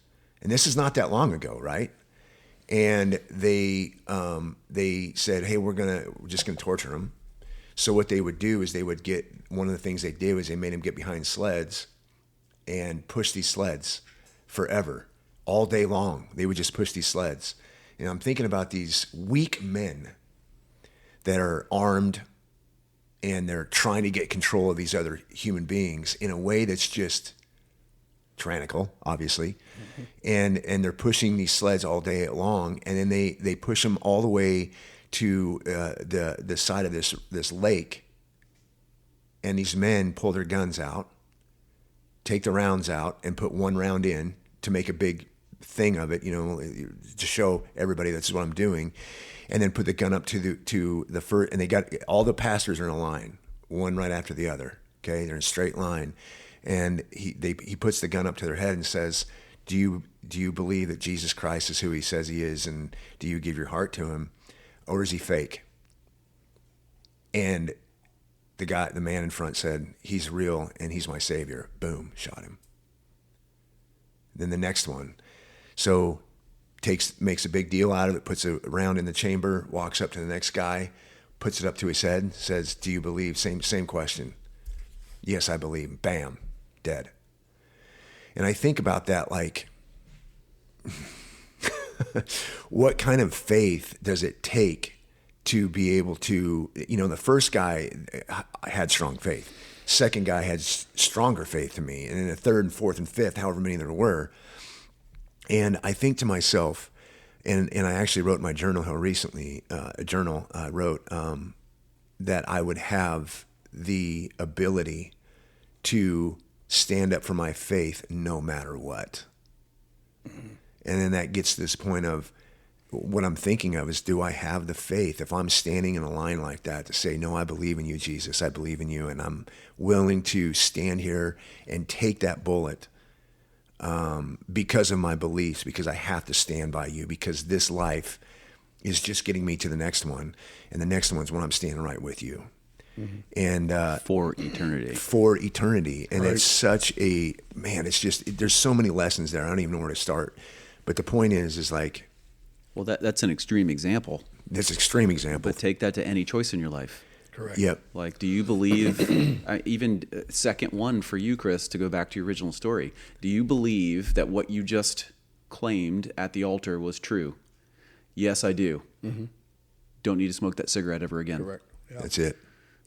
And this is not that long ago, right? And they said, hey, we're just gonna torture them. So what they would do is one of the things they did was they made them get behind sleds and push these sleds forever, all day long. They would just push these sleds. And I'm thinking about these weak men that are armed, and they're trying to get control of these other human beings in a way that's just tyrannical, obviously. Mm-hmm. And they're pushing these sleds all day long, and then they push them all the way to the side of this lake, and these men pull their guns out, take the rounds out, and put one round in to make a big thing of it, to show everybody this is what I'm doing, and then put the gun up to the first, and they got all the pastors are in a line, one right after the other. Okay, they're in a straight line, and he puts the gun up to their head and says, do you believe that Jesus Christ is who he says he is, and do you give your heart to him? Or is he fake? And the man in front said, he's real and he's my savior. Boom, shot him. Then the next one. So makes a big deal out of it, puts a round in the chamber, walks up to the next guy, puts it up to his head, says, do you believe? Same question. Yes, I believe. Bam, dead. And I think about that like, what kind of faith does it take to be able to, the first guy had strong faith. Second guy had stronger faith to me. And then the third and fourth and fifth, however many there were. And I think to myself, and I actually wrote in my journal how recently, I wrote that I would have the ability to stand up for my faith no matter what. Mm-hmm. And then that gets to this point of what I'm thinking of is, do I have the faith if I'm standing in a line like that to say, no, I believe in you, Jesus, I believe in you, and I'm willing to stand here and take that bullet because of my beliefs, because I have to stand by you, because this life is just getting me to the next one, and the next one's when I'm standing right with you. Mm-hmm. And for eternity. And right. It's such a, man, it's just, there's so many lessons there. I don't even know where to start. But the point is like, well, that's an extreme example. That's an extreme example. But take that to any choice in your life. Correct. Yep. Like, do you believe, even second one for you, Chris, to go back to your original story, do you believe that what you just claimed at the altar was true? Yes, I do. Mm-hmm. Don't need to smoke that cigarette ever again. Correct. Yeah. That's it.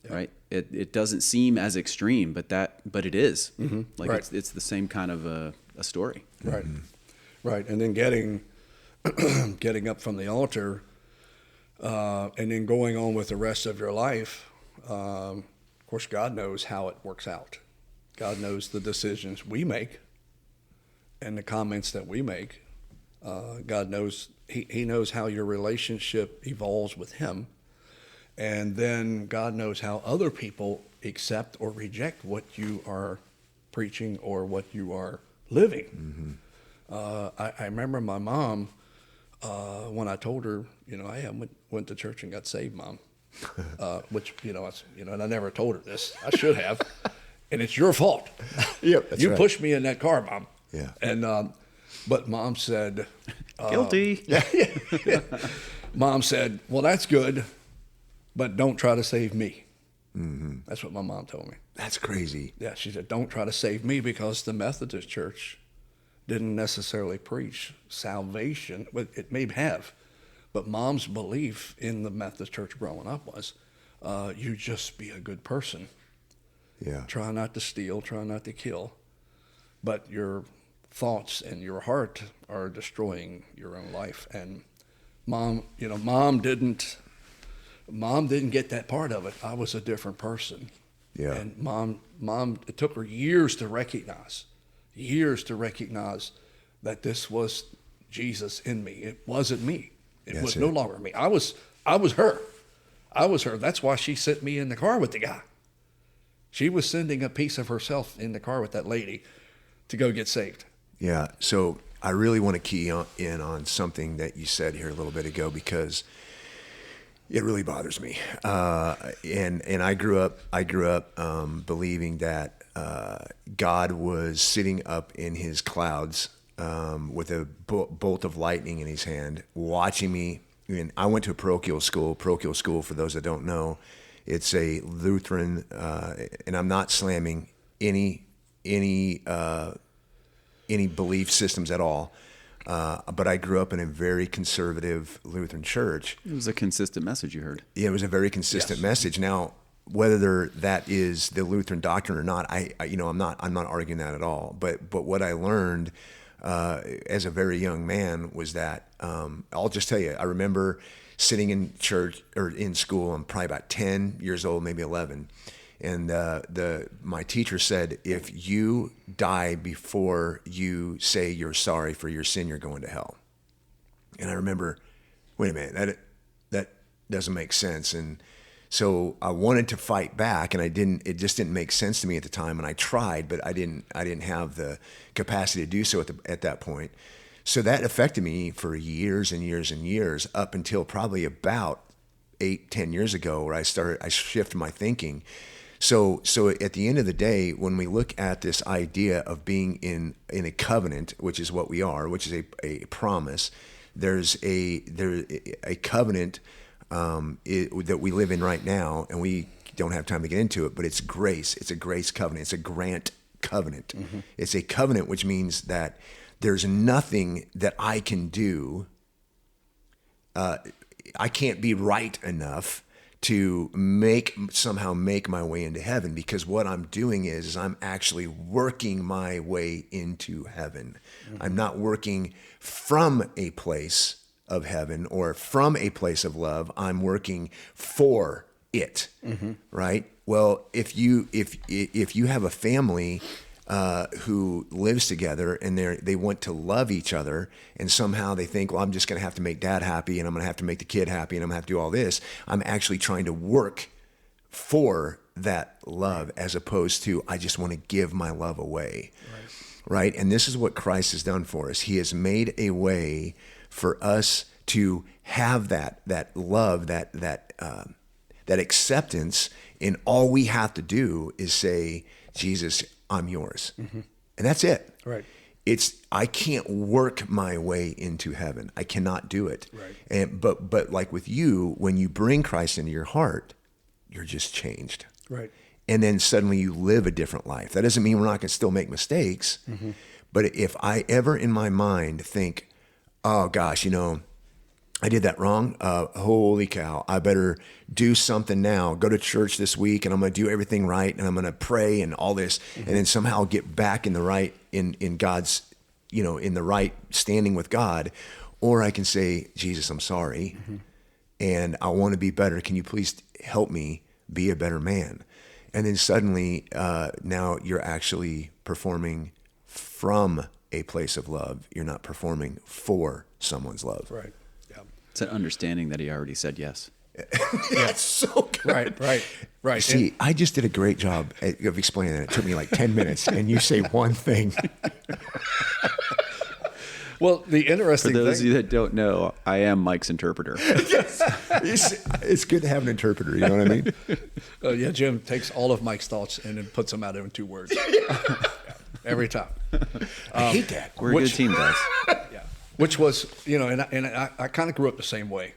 Yeah. Right? It doesn't seem as extreme, but it is. Mm-hmm. Like right. it's the same kind of a story. Right. Mm-hmm. Right. And then getting up from the altar and then going on with the rest of your life, of course, God knows how it works out. God knows the decisions we make and the comments that we make. God knows, he knows how your relationship evolves with him. And then God knows how other people accept or reject what you are preaching or what you are living. Mm-hmm. I remember my mom, when I told her, hey, I went to church and got saved, Mom. Which, and I never told her this. I should have. And it's your fault. Yep, that's you right. pushed me in that car, Mom. Yeah. And but Mom said, guilty. Yeah. Mom said, well, that's good, but don't try to save me. Mm-hmm. That's what my mom told me. That's crazy. Yeah, she said, don't try to save me, because the Methodist Church didn't necessarily preach salvation. It may have, but Mom's belief in the Methodist Church growing up was, you just be a good person. Yeah. Try not to steal, try not to kill, but your thoughts and your heart are destroying your own life. And Mom didn't, Mom didn't get that part of it. I was a different person. Yeah. And mom, it took her years to recognize that this was Jesus in me. It wasn't me. It was no longer me. I was her. I was her. That's why she sent me in the car with the guy. She was sending a piece of herself in the car with that lady to go get saved. Yeah. So I really want to key in on something that you said here a little bit ago, because it really bothers me. And I grew up believing that God was sitting up in his clouds with a bolt of lightning in his hand, watching me. And I went to a parochial school. Parochial school, for those that don't know, it's a Lutheran, and I'm not slamming any belief systems at all. But I grew up in a very conservative Lutheran church. It was a consistent message you heard. Yeah, it was a very consistent message. Now, whether that is the Lutheran doctrine or not, I'm not arguing that at all. But what I learned as a very young man was that I'll just tell you, I remember sitting in church or in school. I'm probably about 10 years old, maybe 11. And my teacher said, if you die before you say you're sorry for your sin, you're going to hell. And I remember, wait a minute, that doesn't make sense. And so I wanted to fight back, and it just didn't make sense to me at the time. And I tried, but I didn't have the capacity to do so at that point. So that affected me for years and years and years, up until probably about 8-10 years ago, where I shifted my thinking. So at the end of the day, when we look at this idea of being in a covenant, which is what we are, which is a promise, there's a covenant that we live in right now, and we don't have time to get into it, but it's grace. It's a grace covenant. It's a grant covenant. Mm-hmm. It's a covenant, which means that there's nothing that I can do. I can't be right enough to somehow make my way into heaven, because what I'm doing is I'm actually working my way into heaven. Mm-hmm. I'm not working from a place of heaven or from a place of love. I'm working for it, mm-hmm. right? Well, if you have a family who lives together and they want to love each other, and somehow they think, well, I'm just going to have to make dad happy, and I'm going to have to make the kid happy, and I'm going to have to do all this. I'm actually trying to work for that love, as opposed to I just want to give my love away, right? And this is what Christ has done for us. He has made a way for us to have that love, that acceptance, and all we have to do is say, Jesus, I'm yours. Mm-hmm. And that's it. Right. I can't work my way into heaven. I cannot do it. Right. But like with you, when you bring Christ into your heart, you're just changed. Right. And then suddenly you live a different life. That doesn't mean we're not going to still make mistakes. Mm-hmm. But if I ever in my mind think, oh gosh, I did that wrong. Holy cow. I better do something now. Go to church this week, and I'm going to do everything right, and I'm going to pray and all this, mm-hmm. and then somehow get back in the right, in God's, in the right standing with God. Or I can say, Jesus, I'm sorry, mm-hmm. and I want to be better. Can you please help me be a better man? And then suddenly, now you're actually performing from a place of love. You're not performing for someone's love. Right. Yeah. It's an understanding that he already said yes. That's so good. Right. See, I just did a great job of explaining that. It took me like 10 minutes, and you say one thing. Well, the interesting thing... For those thing... of you that don't know, I am Mike's interpreter. Yes. It's good to have an interpreter, you know what I mean? Yeah, Jim takes all of Mike's thoughts and then puts them out in 2 words. Yeah, every time. I hate that. We're a good team, guys. Yeah. Which was, and I kind of grew up the same way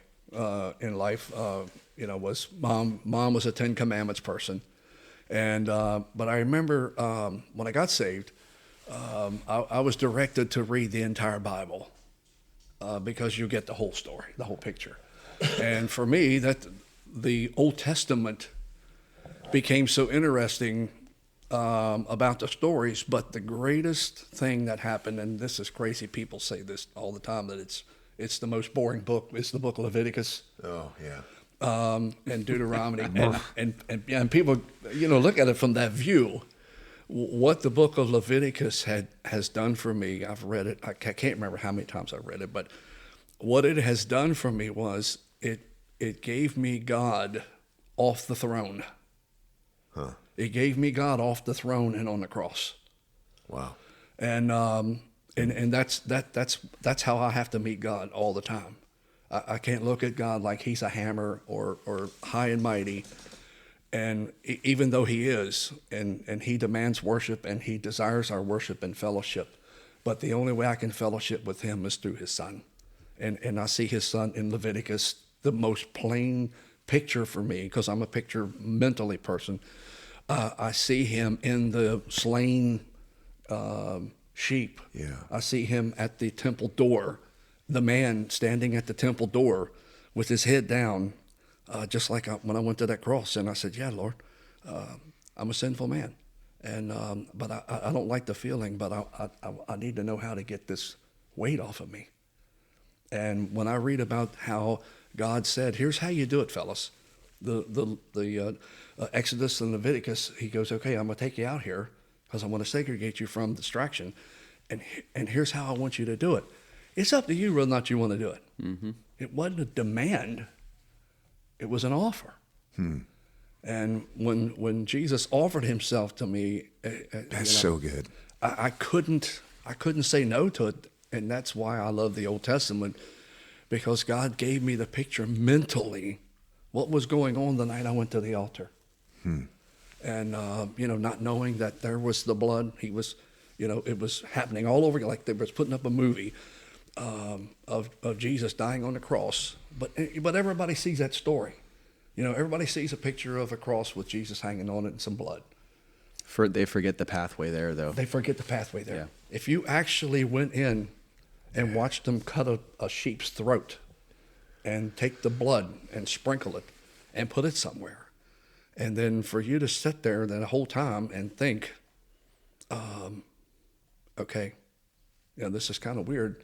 in life. Was mom was a 10 Commandments person, and but I remember when I got saved, I was directed to read the entire Bible because you get the whole story, the whole picture. And for me, that the Old Testament became so interesting. About the stories, but the greatest thing that happened, and this is crazy, people say this all the time, that it's the most boring book, it's the book of Leviticus. Oh, yeah. and Deuteronomy, and people, look at it from that view. What the book of Leviticus has done for me, I've read it. I can't remember how many times I've read it, but what it has done for me was it gave me God off the throne. Huh. It gave me God off the throne and on the cross. Wow. And that's how I have to meet God all the time. I can't look at God like he's a hammer or high and mighty. And even though he is, and he demands worship and he desires our worship and fellowship, but the only way I can fellowship with him is through his son. And I see his son in Leviticus, the most plain picture for me, because I'm a picture mentally person. I see him in the slain sheep. Yeah. I see him at the temple door, the man standing at the temple door with his head down, just like when I went to that cross. And I said, yeah, Lord, I'm a sinful man. And but I don't like the feeling, but I need to know how to get this weight off of me. And when I read about how God said, here's how you do it, fellas. The Exodus and Leviticus, he goes, okay, I'm going to take you out here because I want to segregate you from distraction. And here's how I want you to do it. It's up to you whether or not you want to do it. Mm-hmm. It wasn't a demand. It was an offer. And when Jesus offered himself to me, That's so good. I couldn't say no to it. And that's why I love the Old Testament, because God gave me the picture mentally what was going on the night I went to the altar. And, not knowing that there was the blood, it was happening all over, like they was putting up a movie of Jesus dying on the cross. But everybody sees that story. Everybody sees a picture of a cross with Jesus hanging on it and some blood. They forget the pathway there, though. They forget the pathway there. Yeah. If you actually went in and watched them cut a sheep's throat and take the blood and sprinkle it and put it somewhere, and then for you to sit there the whole time and think, okay, this is kind of weird,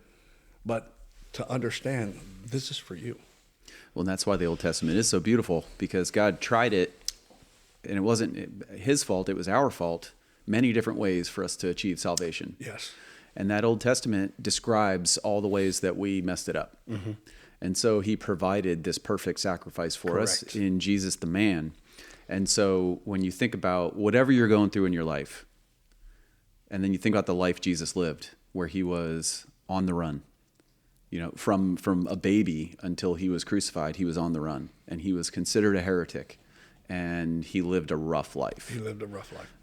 but to understand this is for you. Well, and that's why the Old Testament is so beautiful, because God tried it, and it wasn't his fault, it was our fault, many different ways for us to achieve salvation. Yes. And that Old Testament describes all the ways that we messed it up. Mm-hmm. And so he provided this perfect sacrifice for us in Jesus the man. And so when you think about whatever you're going through in your life, and then you think about the life Jesus lived, where he was on the run, from a baby until he was crucified, he was on the run, and he was considered a heretic, and he lived a rough life.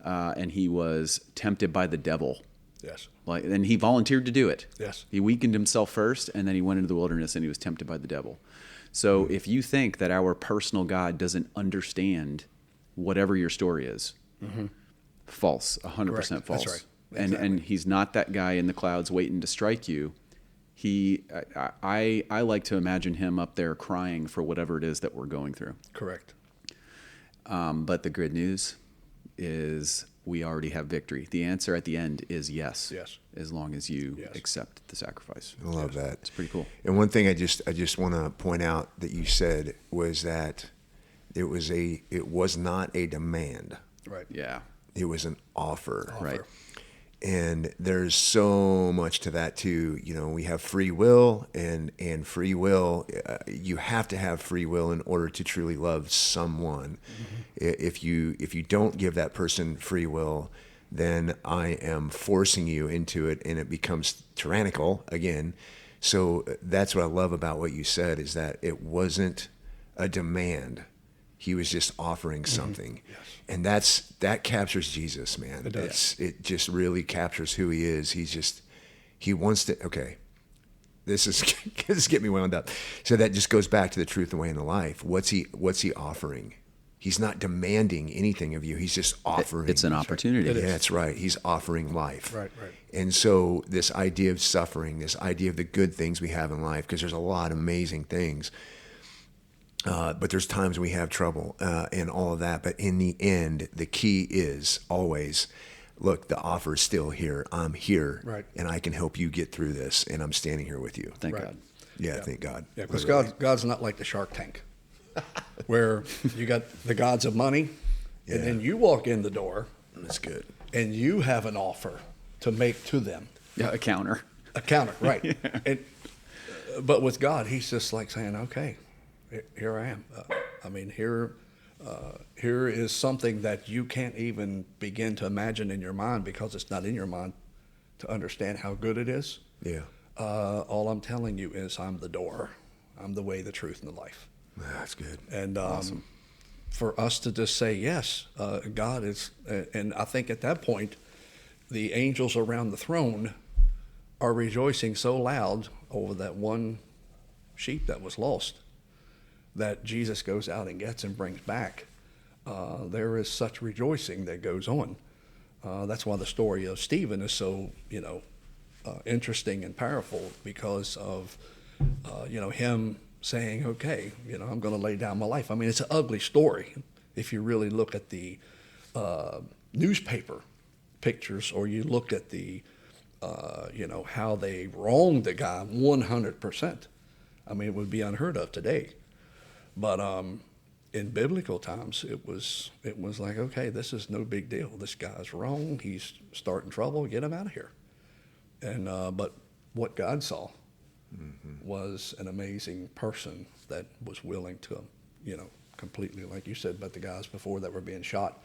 And he was tempted by the devil. Yes. And he volunteered to do it. Yes. He weakened himself first, and then he went into the wilderness and he was tempted by the devil. So if you think that our personal God doesn't understand whatever your story is, false, 100% false. That's right. Exactly. And he's not that guy in the clouds waiting to strike you. I like to imagine him up there crying for whatever it is that we're going through. Correct. But the good news is we already have victory. The answer at the end is yes. Yes. As long as you accept the sacrifice. I love that. It's pretty cool. And one thing I just want to point out that you said was that it was not a demand. Right. Yeah. It was an offer. Right. And there's so much to that too. We have free will, and free will, you have to have free will in order to truly love someone. If you don't give that person free will, then I am forcing you into it, and it becomes tyrannical again. So that's what I love about what you said, is that it wasn't a demand. He was just offering something. Yes. And that captures Jesus, man. It does. It just really captures who he is. He wants to, okay, this is getting me wound up. So that just goes back to the truth, the way, and the life. What's he offering? He's not demanding anything of you. He's just offering. It's an opportunity. Yeah, that's right. He's offering life. Right. And so this idea of suffering, this idea of the good things we have in life, because there's a lot of amazing things, but there's times we have trouble and all of that. But in the end, the key is always, look, the offer is still here. I'm here, right, and I can help you get through this, and I'm standing here with you. Thank God. Yeah, thank God. Yeah, because Literally. God's not like the Shark Tank. where you got the gods of money, Yeah. and then you walk in the door, That's good. and you have an offer to make to them. Yeah, a counter. A counter, right. And, but with God, he's just like saying, okay, here I am. Here is something that you can't even begin to imagine in your mind because it's not in your mind to understand how good it is. Yeah. All I'm telling you is I'm the door. I'm the way, the truth, and the life. That's good. And Awesome. for us to just say, yes, God is, and I think at that point, the angels around the throne are rejoicing so loud over that one sheep that was lost that Jesus goes out and gets and brings back. There is such rejoicing that goes on. That's why the story of Stephen is so, interesting and powerful because of, him saying, okay, I'm going to lay down my life. I mean, it's an ugly story if you really look at the newspaper pictures or you look at the, how they wronged the guy 100%. I mean, it would be unheard of today. But in biblical times, it was like, okay, this is no big deal. This guy's wrong. He's starting trouble. Get him out of here. And but what God saw was an amazing person that was willing to, completely, like you said about the guys before that were being shot,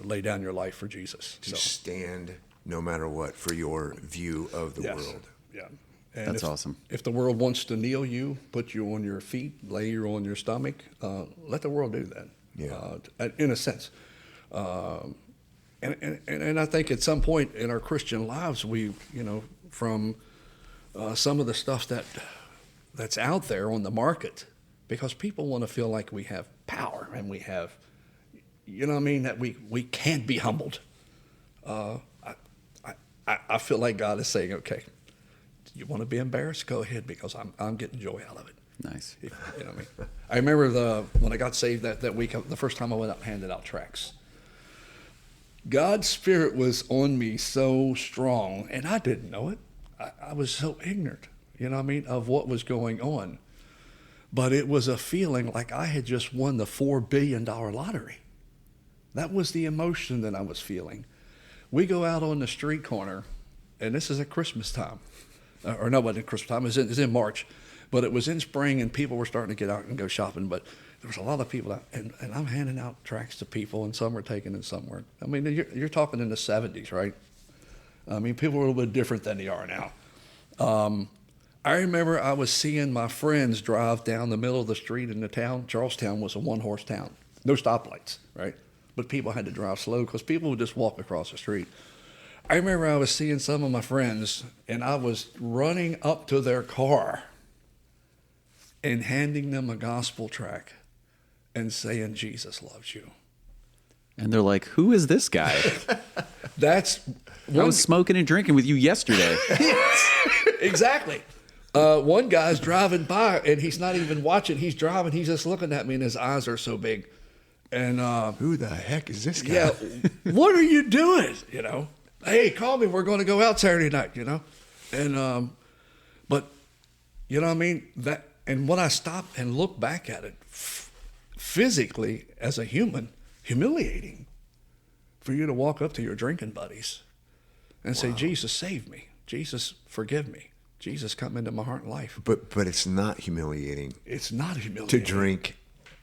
lay down your life for Jesus. To stand no matter what for your view of the world. Yeah. And That's awesome. If the world wants to kneel you, put you on your feet, lay you on your stomach, let the world do that. Yeah. In a sense. And I think at some point in our Christian lives, we, from some of the stuff that's out there on the market, because people want to feel like we have power and we have, that we can't be humbled. I feel like God is saying, okay, you want to be embarrassed? Go ahead, because I'm getting joy out of it. Nice. You know what I mean? I remember when I got saved that week, the first time I went out and handed out tracts. God's Spirit was on me so strong, and I didn't know it. I was so ignorant, of what was going on. But it was a feeling like I had just won the $4 billion lottery. That was the emotion that I was feeling. We go out on the street corner, and this is at Christmas time. Or no, it wasn't Christmas time. It was in March. But it was in spring, and people were starting to get out and go shopping. But there was a lot of people out, and I'm handing out tracts to people, and some were taken and some weren't. I mean, you're talking in the 70s, right? I mean, people were a little bit different than they are now. I remember I was seeing my friends drive down the middle of the street in the town. Charlestown was a one-horse town. No stoplights, right? But people had to drive slow because people would just walk across the street. I remember I was seeing some of my friends, and I was running up to their car and handing them a gospel tract and saying, Jesus loves you. And they're like, who is this guy? That's I was smoking and drinking with you yesterday. Exactly. One guy's driving by, and he's not even watching. He's driving. He's just looking at me, and his eyes are so big. And Who the heck is this guy? yeah, what are you doing? Hey, call me. We're going to go out Saturday night. And but what I mean, that. And when I stop and look back at it, physically as a human, humiliating for you to walk up to your drinking buddies and say, Jesus, save me. Jesus, forgive me. Jesus, come into my heart and life. But it's not humiliating. It's not humiliating. To drink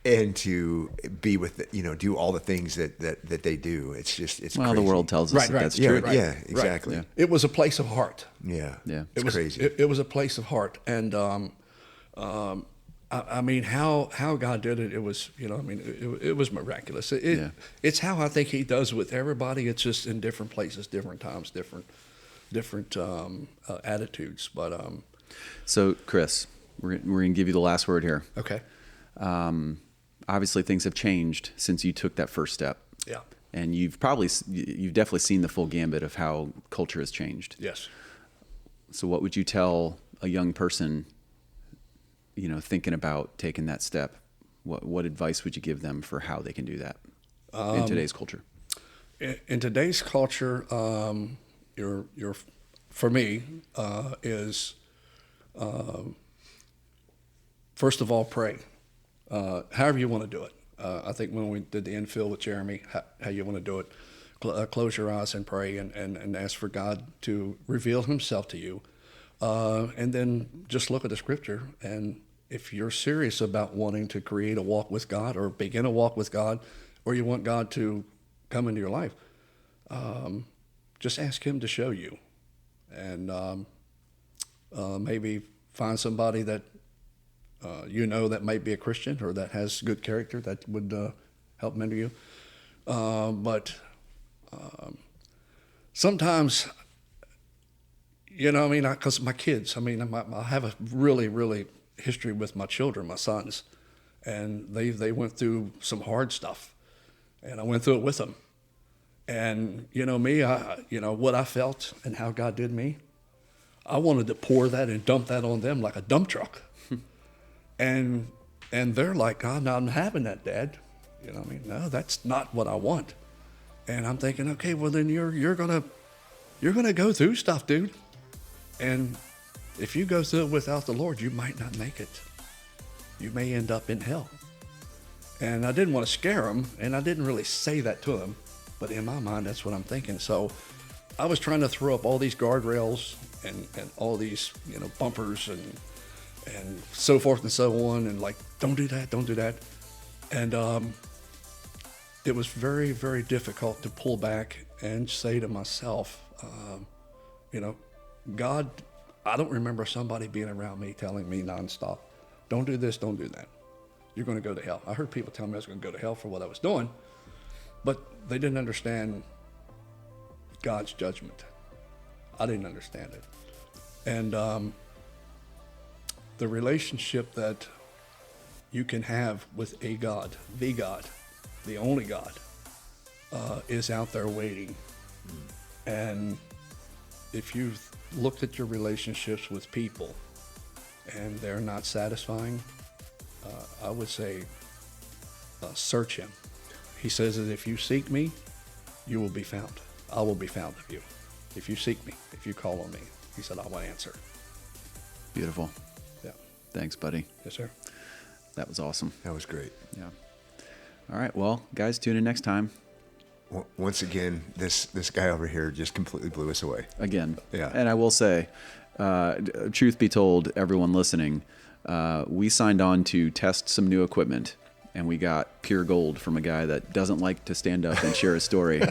and to be with, do all the things that they do. It's crazy. The world tells us Right. that's Yeah, true. yeah, exactly. Right. It was a place of heart. Yeah. Yeah. It's crazy. It was a place of heart. And I mean, how God did it, it was, it was miraculous. It's how I think he does with everybody. It's just in different places, different times, different attitudes. But So, Chris, we're going to give you the last word here. okay. Obviously, things have changed since you took that first step. Yeah. And you've definitely seen the full gambit of how culture has changed. Yes. So what would you tell a young person, thinking about taking that step? What advice would you give them for how they can do that in today's culture? In today's culture, for me, is first of all, pray. however you want to do it. I think when we did the infill with Jeremy, how you want to do it, close your eyes and pray and ask for God to reveal himself to you. And then just look at the scripture. And if you're serious about wanting to create a walk with God or begin a walk with God, or you want God to come into your life, just ask him to show you. And maybe find somebody that that might be a Christian or that has good character that would help mentor you. But sometimes, because my kids, I have a really, really history with my children, my sons, and they went through some hard stuff, and I went through it with them. And me, what I felt and how God did me, I wanted to pour that and dump that on them like a dump truck. And they're like, "God, no, I'm having that, Dad." No, that's not what I want. And I'm thinking, okay, well then you're gonna go through stuff, dude. And if you go through it without the Lord, you might not make it. You may end up in hell. And I didn't want to scare them, and I didn't really say that to them, but in my mind, that's what I'm thinking. So I was trying to throw up all these guardrails and all these bumpers and so forth and so on, and like, don't do that. And it was very, very difficult to pull back and say to myself, God, I don't remember somebody being around me telling me nonstop, don't do this, don't do that. You're going to go to hell. I heard people tell me I was going to go to hell for what I was doing, but they didn't understand God's judgment. I didn't understand it. And the relationship that you can have with a God, the only God, is out there waiting. And if you've looked at your relationships with people and they're not satisfying, I would say search him. He says that if you seek me, you will be found. I will be found of you. If you seek me, if you call on me, he said, I will answer. Beautiful. Yeah. Thanks, buddy. Yes, sir. That was awesome. That was great. Yeah. All right. Well, guys, tune in next time. Once again, this guy over here just completely blew us away. Again. Yeah. And I will say, truth be told, everyone listening, we signed on to test some new equipment, and we got pure gold from a guy that doesn't like to stand up and share a story.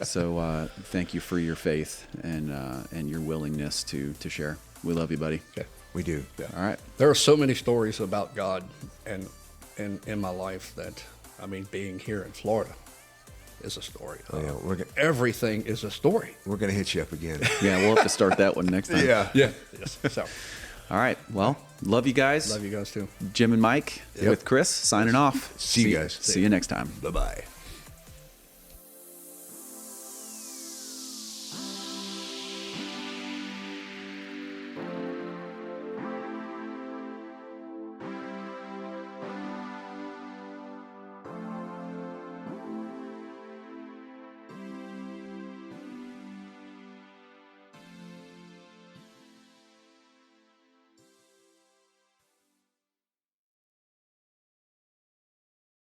So thank you for your faith and your willingness to share. We love you, buddy. Okay. We do. Yeah. All right. There are so many stories about God and in my life that, being here in Florida is a story. Oh, yeah. Everything is a story. We're going to hit you up again. Yeah, we'll have to start that one next time. Yeah. Yeah. Yes. So, All right. Well, love you guys. love you guys too. Jim and Mike with Chris signing off. See you guys. See you next time. Bye-bye.